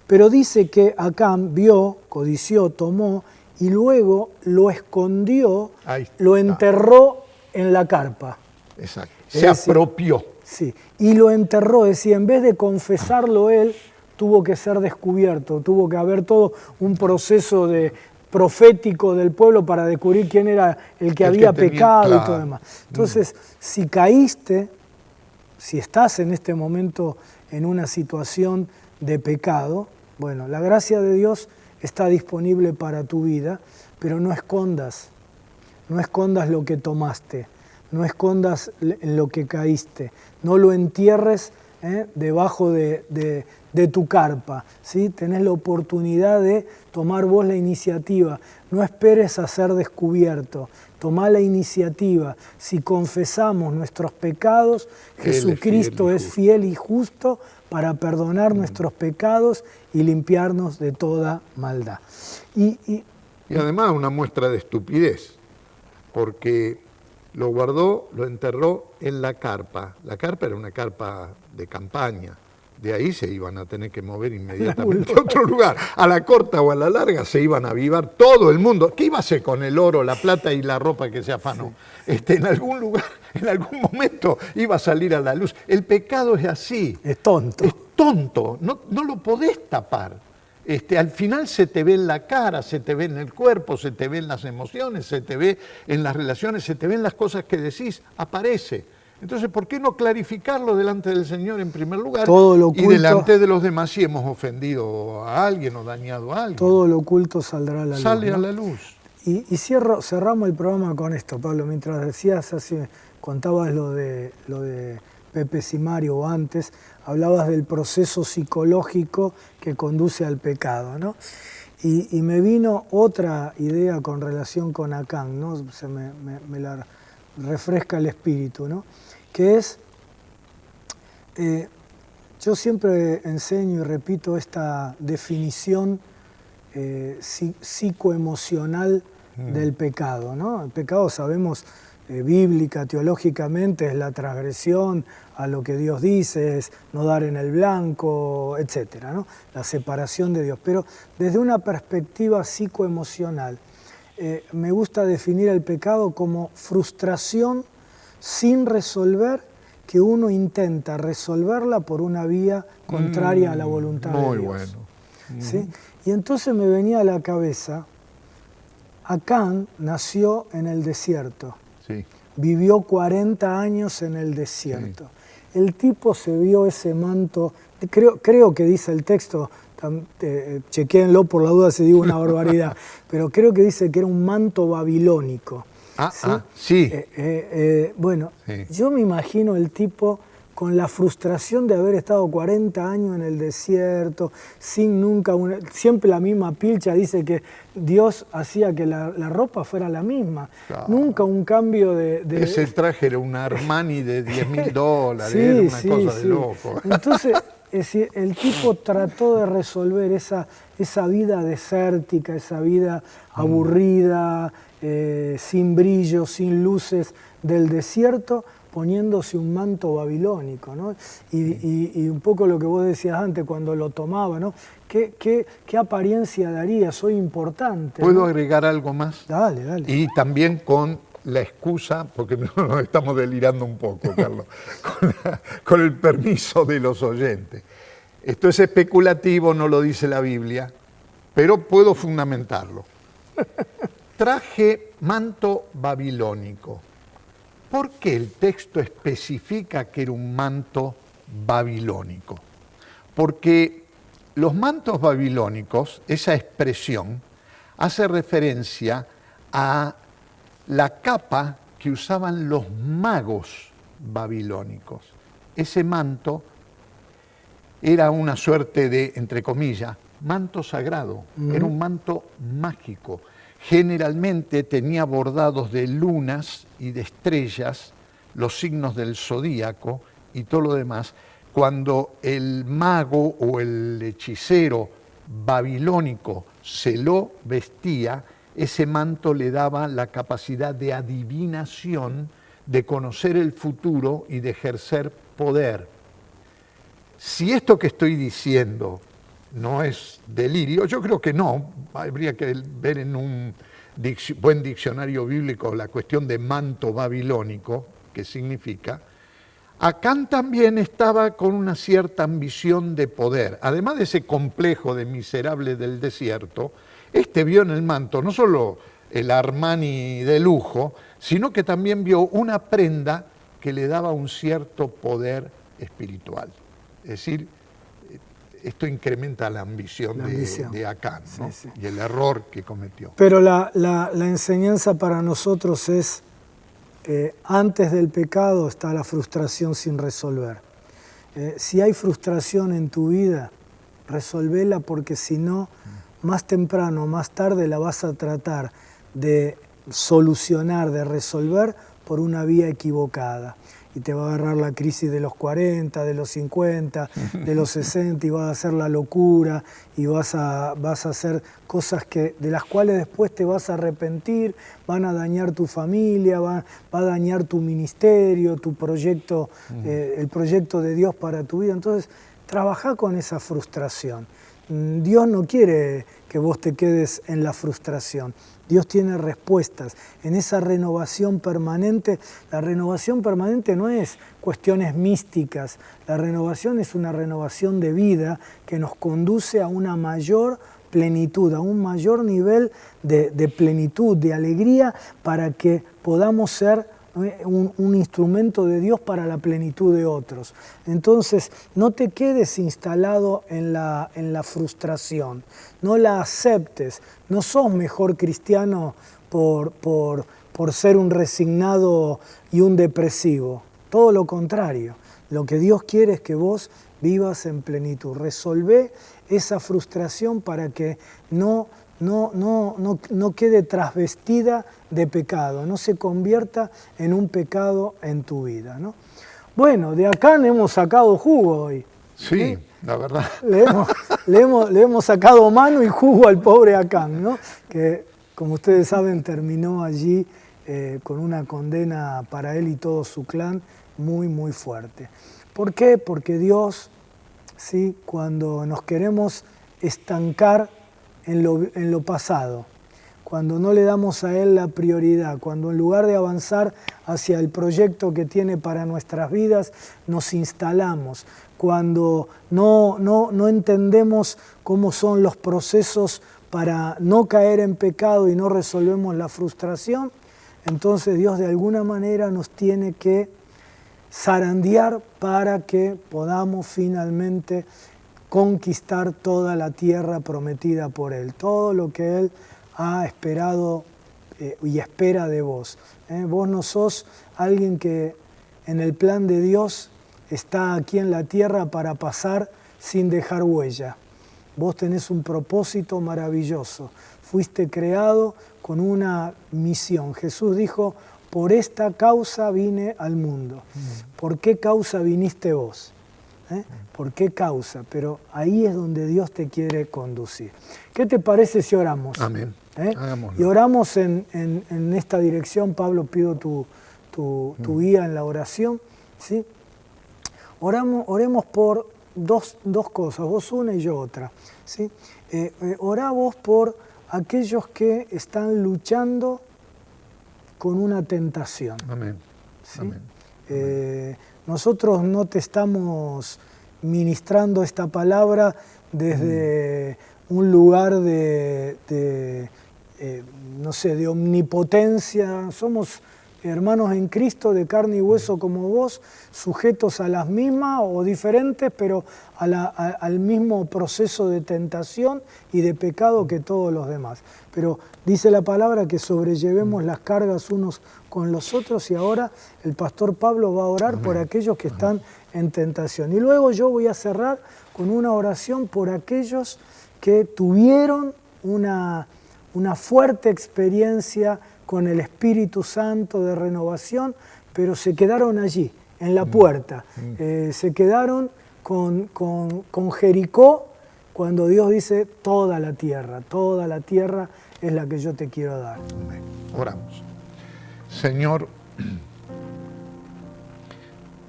Pero dice que Acán vio, codició, tomó y luego lo escondió, lo enterró en la carpa. Exacto. Se apropió. Sí, y lo enterró, es decir, en vez de confesarlo él, tuvo que ser descubierto, tuvo que haber todo un proceso profético del pueblo para descubrir quién era el que había pecado, claro, y todo demás. Entonces, si caíste, si estás en este momento en una situación de pecado, bueno, la gracia de Dios está disponible para tu vida, pero no escondas lo que tomaste, no escondas en lo que caíste, no lo entierres debajo de tu carpa, ¿sí? Tenés la oportunidad de tomar vos la iniciativa, no esperes a ser descubierto, tomá la iniciativa. Si confesamos nuestros pecados, Jesucristo es fiel y justo para perdonar nuestros pecados y limpiarnos de toda maldad. Y además una muestra de estupidez, porque lo guardó, lo enterró en la carpa. La carpa era una carpa de campaña. De ahí se iban a tener que mover inmediatamente a otro lugar. A la corta o a la larga se iban a avivar todo el mundo. ¿Qué iba a hacer con el oro, la plata y la ropa que se afanó? Sí. En algún lugar, en algún momento iba a salir a la luz. El pecado es así. Es tonto. Es tonto. No lo podés tapar. Al final se te ve en la cara, se te ve en el cuerpo, se te ve en las emociones, se te ve en las relaciones, se te ve en las cosas que decís, aparece. Entonces, ¿por qué no clarificarlo delante del Señor en primer lugar todo lo oculto, y delante de los demás si hemos ofendido a alguien o dañado a alguien? Todo lo oculto saldrá a la luz. Sale, ¿no?, a la luz. Y cerramos el programa con esto, Pablo, mientras decías, contabas lo de Pepe Simari o antes, hablabas del proceso psicológico que conduce al pecado, ¿no? Y me vino otra idea con relación con Acán, ¿no? Me refresca el espíritu, ¿no? Que es, yo siempre enseño y repito esta definición psicoemocional del pecado, ¿no? El pecado, sabemos, bíblica, teológicamente, es la transgresión a lo que Dios dice, es no dar en el blanco, etcétera, ¿no? La separación de Dios. Pero desde una perspectiva psicoemocional, me gusta definir el pecado como frustración sin resolver, que uno intenta resolverla por una vía contraria a la voluntad de Dios. Muy bueno. ¿Sí? Y entonces me venía a la cabeza, Acán nació en el desierto, Sí. vivió 40 años en el desierto. Sí. El tipo se vio ese manto, creo que dice el texto, chequéenlo por la duda si digo una barbaridad, pero creo que dice que era un manto babilónico. Sí. Bueno, sí. Yo me imagino el tipo con la frustración de haber estado 40 años en el desierto, sin nunca, siempre la misma pilcha, dice que Dios hacía que la ropa fuera la misma, claro. Nunca un cambio de... Ese traje era un Armani de $10.000, sí, era una cosa de loco. Entonces, es decir, el tipo trató de resolver esa vida desértica, esa vida aburrida, sin brillo, sin luces del desierto, poniéndose un manto babilónico, ¿no? Y un poco lo que vos decías antes, cuando lo tomaba, ¿no? ¿Qué apariencia daría? Soy importante. ¿Puedo ¿no? agregar algo más? Dale, dale. Y también con la excusa, porque nos estamos delirando un poco, Carlos, con el permiso de los oyentes. Esto es especulativo, no lo dice la Biblia, pero puedo fundamentarlo. Traje manto babilónico. ¿Por qué el texto especifica que era un manto babilónico? Porque los mantos babilónicos, esa expresión, hace referencia a la capa que usaban los magos babilónicos. Ese manto era una suerte de, entre comillas, manto sagrado, era un manto mágico. Generalmente tenía bordados de lunas y de estrellas, los signos del zodíaco y todo lo demás. Cuando el mago o el hechicero babilónico se lo vestía, ese manto le daba la capacidad de adivinación, de conocer el futuro y de ejercer poder. Si esto que estoy diciendo no es delirio, yo creo que no, habría que ver en un buen diccionario bíblico la cuestión de manto babilónico, que significa. Acán también estaba con una cierta ambición de poder, además de ese complejo de miserable del desierto, vio en el manto no solo el Armani de lujo, sino que también vio una prenda que le daba un cierto poder espiritual. Es decir, esto incrementa la ambición de Acán, ¿no? Sí, sí. Y el error que cometió. Pero la enseñanza para nosotros es, antes del pecado está la frustración sin resolver. Si hay frustración en tu vida, resolvela, porque si no, más temprano o más tarde la vas a tratar de solucionar, de resolver por una vía equivocada. Y te va a agarrar la crisis de los 40, de los 50, de los 60, y vas a hacer la locura, y vas a hacer cosas de las cuales después te vas a arrepentir, van a dañar tu familia, va a dañar tu ministerio, tu proyecto, el proyecto de Dios para tu vida. Entonces, trabajá con esa frustración. Dios no quiere que vos te quedes en la frustración. Dios tiene respuestas en esa renovación permanente. La renovación permanente no es cuestiones místicas, la renovación es una renovación de vida que nos conduce a una mayor plenitud, a un mayor nivel de plenitud, de alegría, para que podamos ser un instrumento de Dios para la plenitud de otros. Entonces, no te quedes instalado en la frustración, no la aceptes. No sos mejor cristiano por ser un resignado y un depresivo. Todo lo contrario. Lo que Dios quiere es que vos vivas en plenitud. Resolvé esa frustración para que no no quede trasvestida de pecado, no se convierta en un pecado en tu vida, ¿no? Bueno, de acá le hemos sacado jugo hoy. Sí, la verdad. Le hemos sacado mano y jugo al pobre Acán, ¿no? Que, como ustedes saben, terminó allí con una condena para él y todo su clan muy, muy fuerte. ¿Por qué? Porque Dios, ¿sí?, cuando nos queremos estancar en lo pasado, cuando no le damos a Él la prioridad, cuando en lugar de avanzar hacia el proyecto que tiene para nuestras vidas, nos instalamos, cuando no entendemos cómo son los procesos para no caer en pecado y no resolvemos la frustración, entonces Dios de alguna manera nos tiene que zarandear para que podamos finalmente conquistar toda la tierra prometida por Él, todo lo que Él ha esperado y espera de vos. Vos no sos alguien que en el plan de Dios está aquí en la tierra para pasar sin dejar huella. Vos tenés un propósito maravilloso. Fuiste creado con una misión. Jesús dijo, por esta causa vine al mundo. ¿Por qué causa viniste vos? ¿Por qué causa? Pero ahí es donde Dios te quiere conducir. ¿Qué te parece si oramos? Amén. Hagámoslo. Y oramos en esta dirección. Pablo, pido tu guía en la oración, ¿sí? Oremos por dos cosas, vos una y yo otra, ¿sí? Orá vos por aquellos que están luchando con una tentación. Amén. ¿Sí? Amén. Nosotros no te estamos ministrando esta palabra desde un lugar de omnipotencia. Somos hermanos en Cristo de carne y hueso como vos, sujetos a las mismas o diferentes, pero al mismo proceso de tentación y de pecado que todos los demás. Pero dice la palabra que sobrellevemos las cargas unos con los otros, y ahora el pastor Pablo va a orar por aquellos que están en tentación. Y luego yo voy a cerrar con una oración por aquellos que tuvieron una fuerte experiencia con el Espíritu Santo de renovación, pero se quedaron allí, en la puerta. Se quedaron con Jericó, cuando Dios dice, toda la tierra es la que yo te quiero dar. Amén. Oramos. Señor,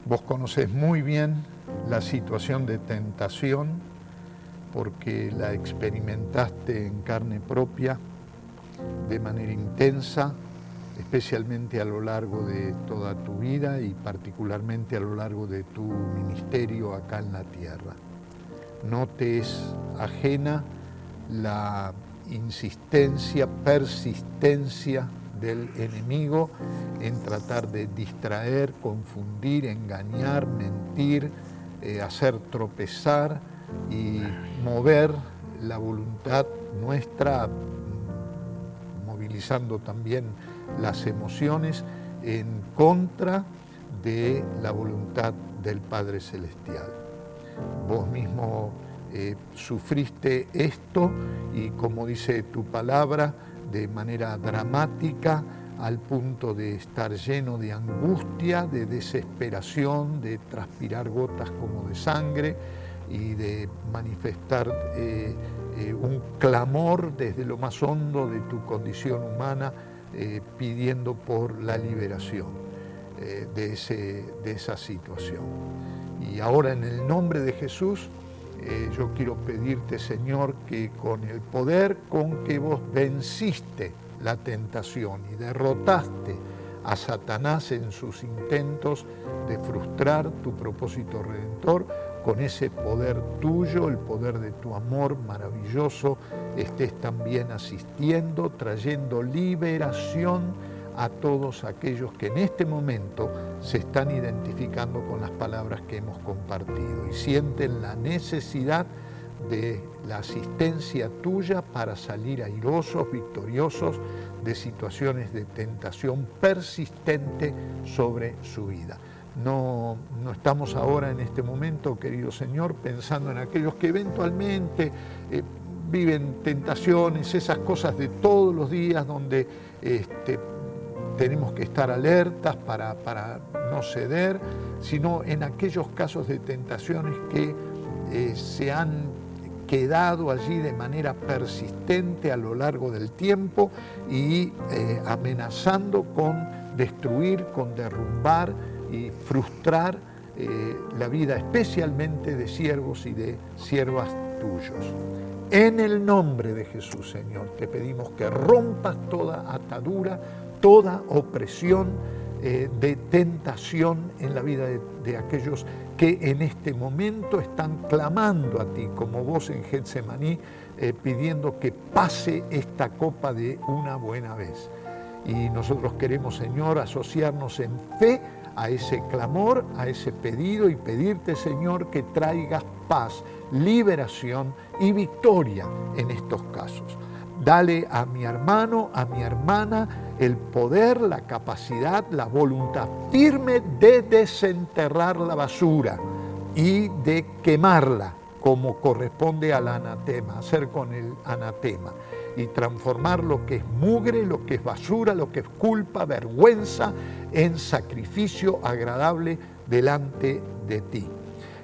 vos conocés muy bien la situación de tentación, porque la experimentaste en carne propia, de manera intensa, especialmente a lo largo de toda tu vida y particularmente a lo largo de tu ministerio acá en la tierra. No te es ajena la insistencia, persistencia del enemigo en tratar de distraer, confundir, engañar, mentir, hacer tropezar y mover la voluntad nuestra, movilizando también las emociones en contra de la voluntad del Padre Celestial. Vos mismo sufriste esto y, como dice tu palabra, de manera dramática, al punto de estar lleno de angustia, de desesperación, de transpirar gotas como de sangre y de manifestar un clamor desde lo más hondo de tu condición humana, pidiendo por la liberación de esa situación. Y ahora, en el nombre de Jesús, yo quiero pedirte, Señor, que con el poder con que vos venciste la tentación y derrotaste a Satanás en sus intentos de frustrar tu propósito redentor, con ese poder tuyo, el poder de tu amor maravilloso, estés también asistiendo, trayendo liberación a todos aquellos que en este momento se están identificando con las palabras que hemos compartido y sienten la necesidad de la asistencia tuya para salir airosos, victoriosos de situaciones de tentación persistente sobre su vida. No estamos ahora en este momento, querido Señor, pensando en aquellos que eventualmente viven tentaciones, esas cosas de todos los días donde tenemos que estar alertas para no ceder, sino en aquellos casos de tentaciones que se han quedado allí de manera persistente a lo largo del tiempo y amenazando con destruir, con derrumbar y frustrar la vida especialmente de siervos y de siervas tuyos. En el nombre de Jesús, Señor, te pedimos que rompas toda atadura, toda opresión de tentación en la vida de aquellos que en este momento están clamando a ti, como vos en Getsemaní, pidiendo que pase esta copa de una buena vez. Y nosotros queremos, Señor, asociarnos en fe a ese clamor, a ese pedido y pedirte, Señor, que traigas paz, liberación y victoria en estos casos. Dale a mi hermano, a mi hermana, el poder, la capacidad, la voluntad firme de desenterrar la basura y de quemarla como corresponde al anatema, hacer con el anatema y transformar lo que es mugre, lo que es basura, lo que es culpa, vergüenza, en sacrificio agradable delante de ti.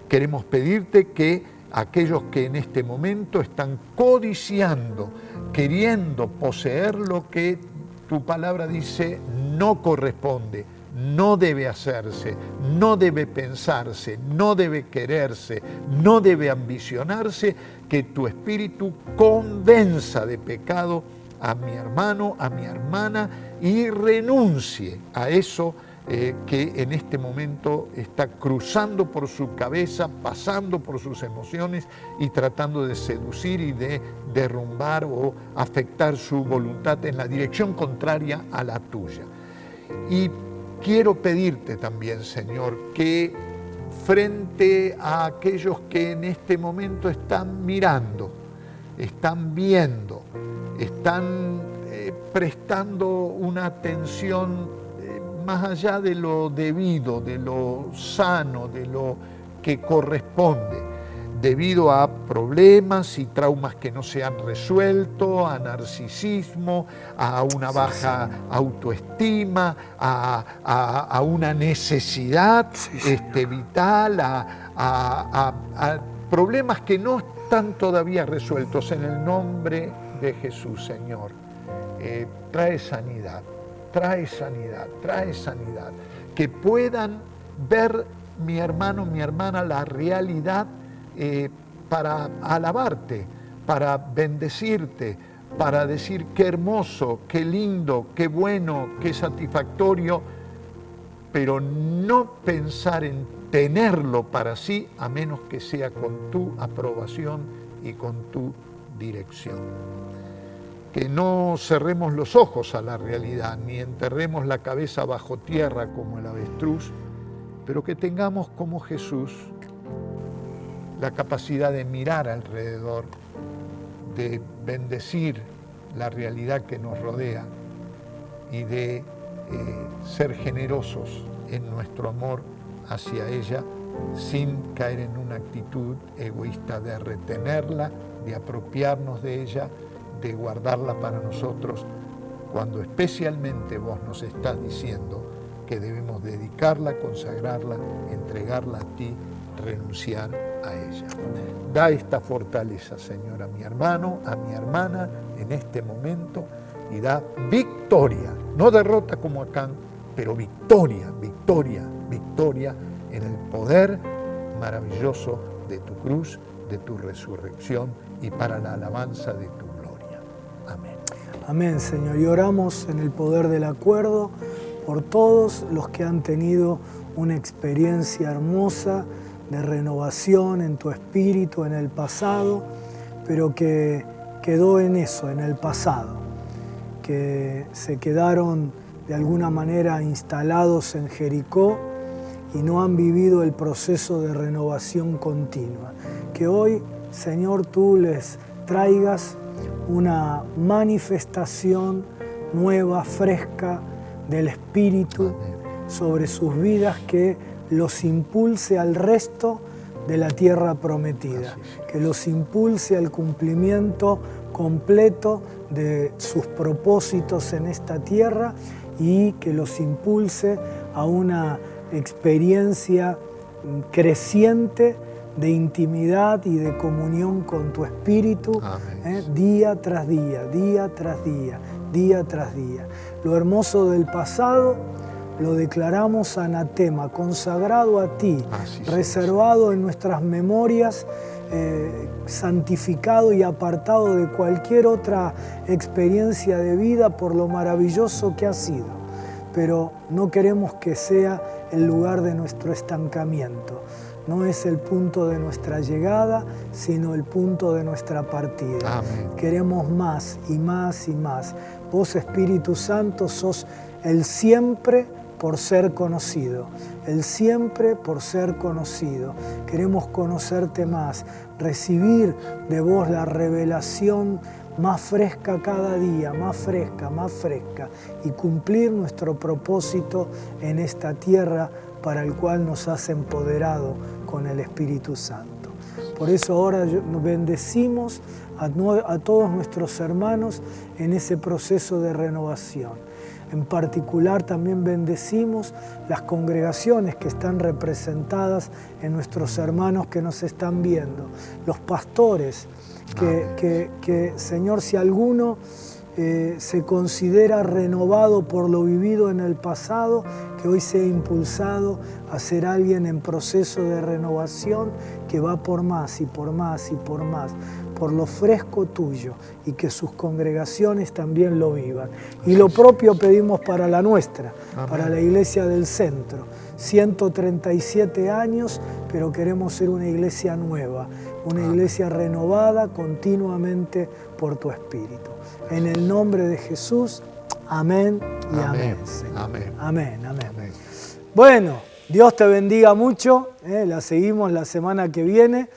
Queremos pedirte que aquellos que en este momento están codiciando, queriendo poseer lo que tu palabra dice no corresponde, no debe hacerse, no debe pensarse, no debe quererse, no debe ambicionarse, que tu espíritu convenza de pecado a mi hermano, a mi hermana y renuncie a eso que en este momento está cruzando por su cabeza, pasando por sus emociones y tratando de seducir y de derrumbar o afectar su voluntad en la dirección contraria a la tuya. Y quiero pedirte también, Señor, que frente a aquellos que en este momento están mirando, están viendo, están prestando una atención más allá de lo debido, de lo sano, de lo que corresponde, debido a problemas y traumas que no se han resuelto, a narcisismo, a una baja autoestima, a una necesidad vital, a problemas que no están todavía resueltos. En el nombre de Jesús, Señor, trae sanidad. Trae sanidad, trae sanidad. Que puedan ver, mi hermano, mi hermana, la realidad para alabarte, para bendecirte, para decir qué hermoso, qué lindo, qué bueno, qué satisfactorio, pero no pensar en tenerlo para sí a menos que sea con tu aprobación y con tu dirección. Que no cerremos los ojos a la realidad, ni enterremos la cabeza bajo tierra como el avestruz, pero que tengamos como Jesús la capacidad de mirar alrededor, de bendecir la realidad que nos rodea y de ser generosos en nuestro amor hacia ella, sin caer en una actitud egoísta de retenerla, de apropiarnos de ella, de guardarla para nosotros, cuando especialmente vos nos estás diciendo que debemos dedicarla, consagrarla, entregarla a ti, renunciar a ella. Da esta fortaleza, Señor, a mi hermano, a mi hermana en este momento y da victoria, no derrota como Acán, pero victoria, victoria, victoria en el poder maravilloso de tu cruz, de tu resurrección y para la alabanza de tu gloria. Amén. Amén, Señor. Y oramos en el poder del acuerdo por todos los que han tenido una experiencia hermosa de renovación en tu espíritu en el pasado, pero que quedó en eso, en el pasado, que se quedaron de alguna manera instalados en Jericó y no han vivido el proceso de renovación continua. Que hoy, Señor, tú les traigas una manifestación nueva, fresca del Espíritu sobre sus vidas, que los impulse al resto de la tierra prometida, que los impulse al cumplimiento completo de sus propósitos en esta tierra y que los impulse a una experiencia creciente de intimidad y de comunión con tu Espíritu, día tras día, día tras día, día tras día. Lo hermoso del pasado lo declaramos anatema, consagrado a ti, reservado en nuestras memorias, santificado y apartado de cualquier otra experiencia de vida por lo maravilloso que ha sido. Pero no queremos que sea el lugar de nuestro estancamiento. No es el punto de nuestra llegada, sino el punto de nuestra partida. Amén. Queremos más y más y más. Vos, Espíritu Santo, sos el siempre por ser conocido, el siempre por ser conocido. Queremos conocerte más, recibir de vos la revelación más fresca cada día, más fresca, y cumplir nuestro propósito en esta tierra para el cual nos has empoderado con el Espíritu Santo. Por eso ahora bendecimos a todos nuestros hermanos en ese proceso de renovación. En particular también bendecimos las congregaciones que están representadas en nuestros hermanos que nos están viendo, los pastores, que Señor, si alguno se considera renovado por lo vivido en el pasado, que hoy sea impulsado a ser alguien en proceso de renovación que va por más y por más y por más, por lo fresco tuyo, y que sus congregaciones también lo vivan. Y lo propio pedimos para la nuestra, para la Iglesia del Centro. 137 años, pero queremos ser una iglesia nueva, una iglesia renovada continuamente por tu Espíritu. En el nombre de Jesús, amén y amén. Amén. Amén, amén. Amén. Bueno, Dios te bendiga mucho. La seguimos la semana que viene.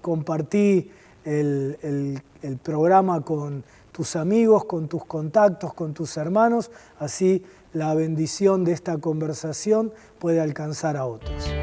Compartí el programa con tus amigos, con tus contactos, con tus hermanos. Así la bendición de esta conversación puede alcanzar a otros.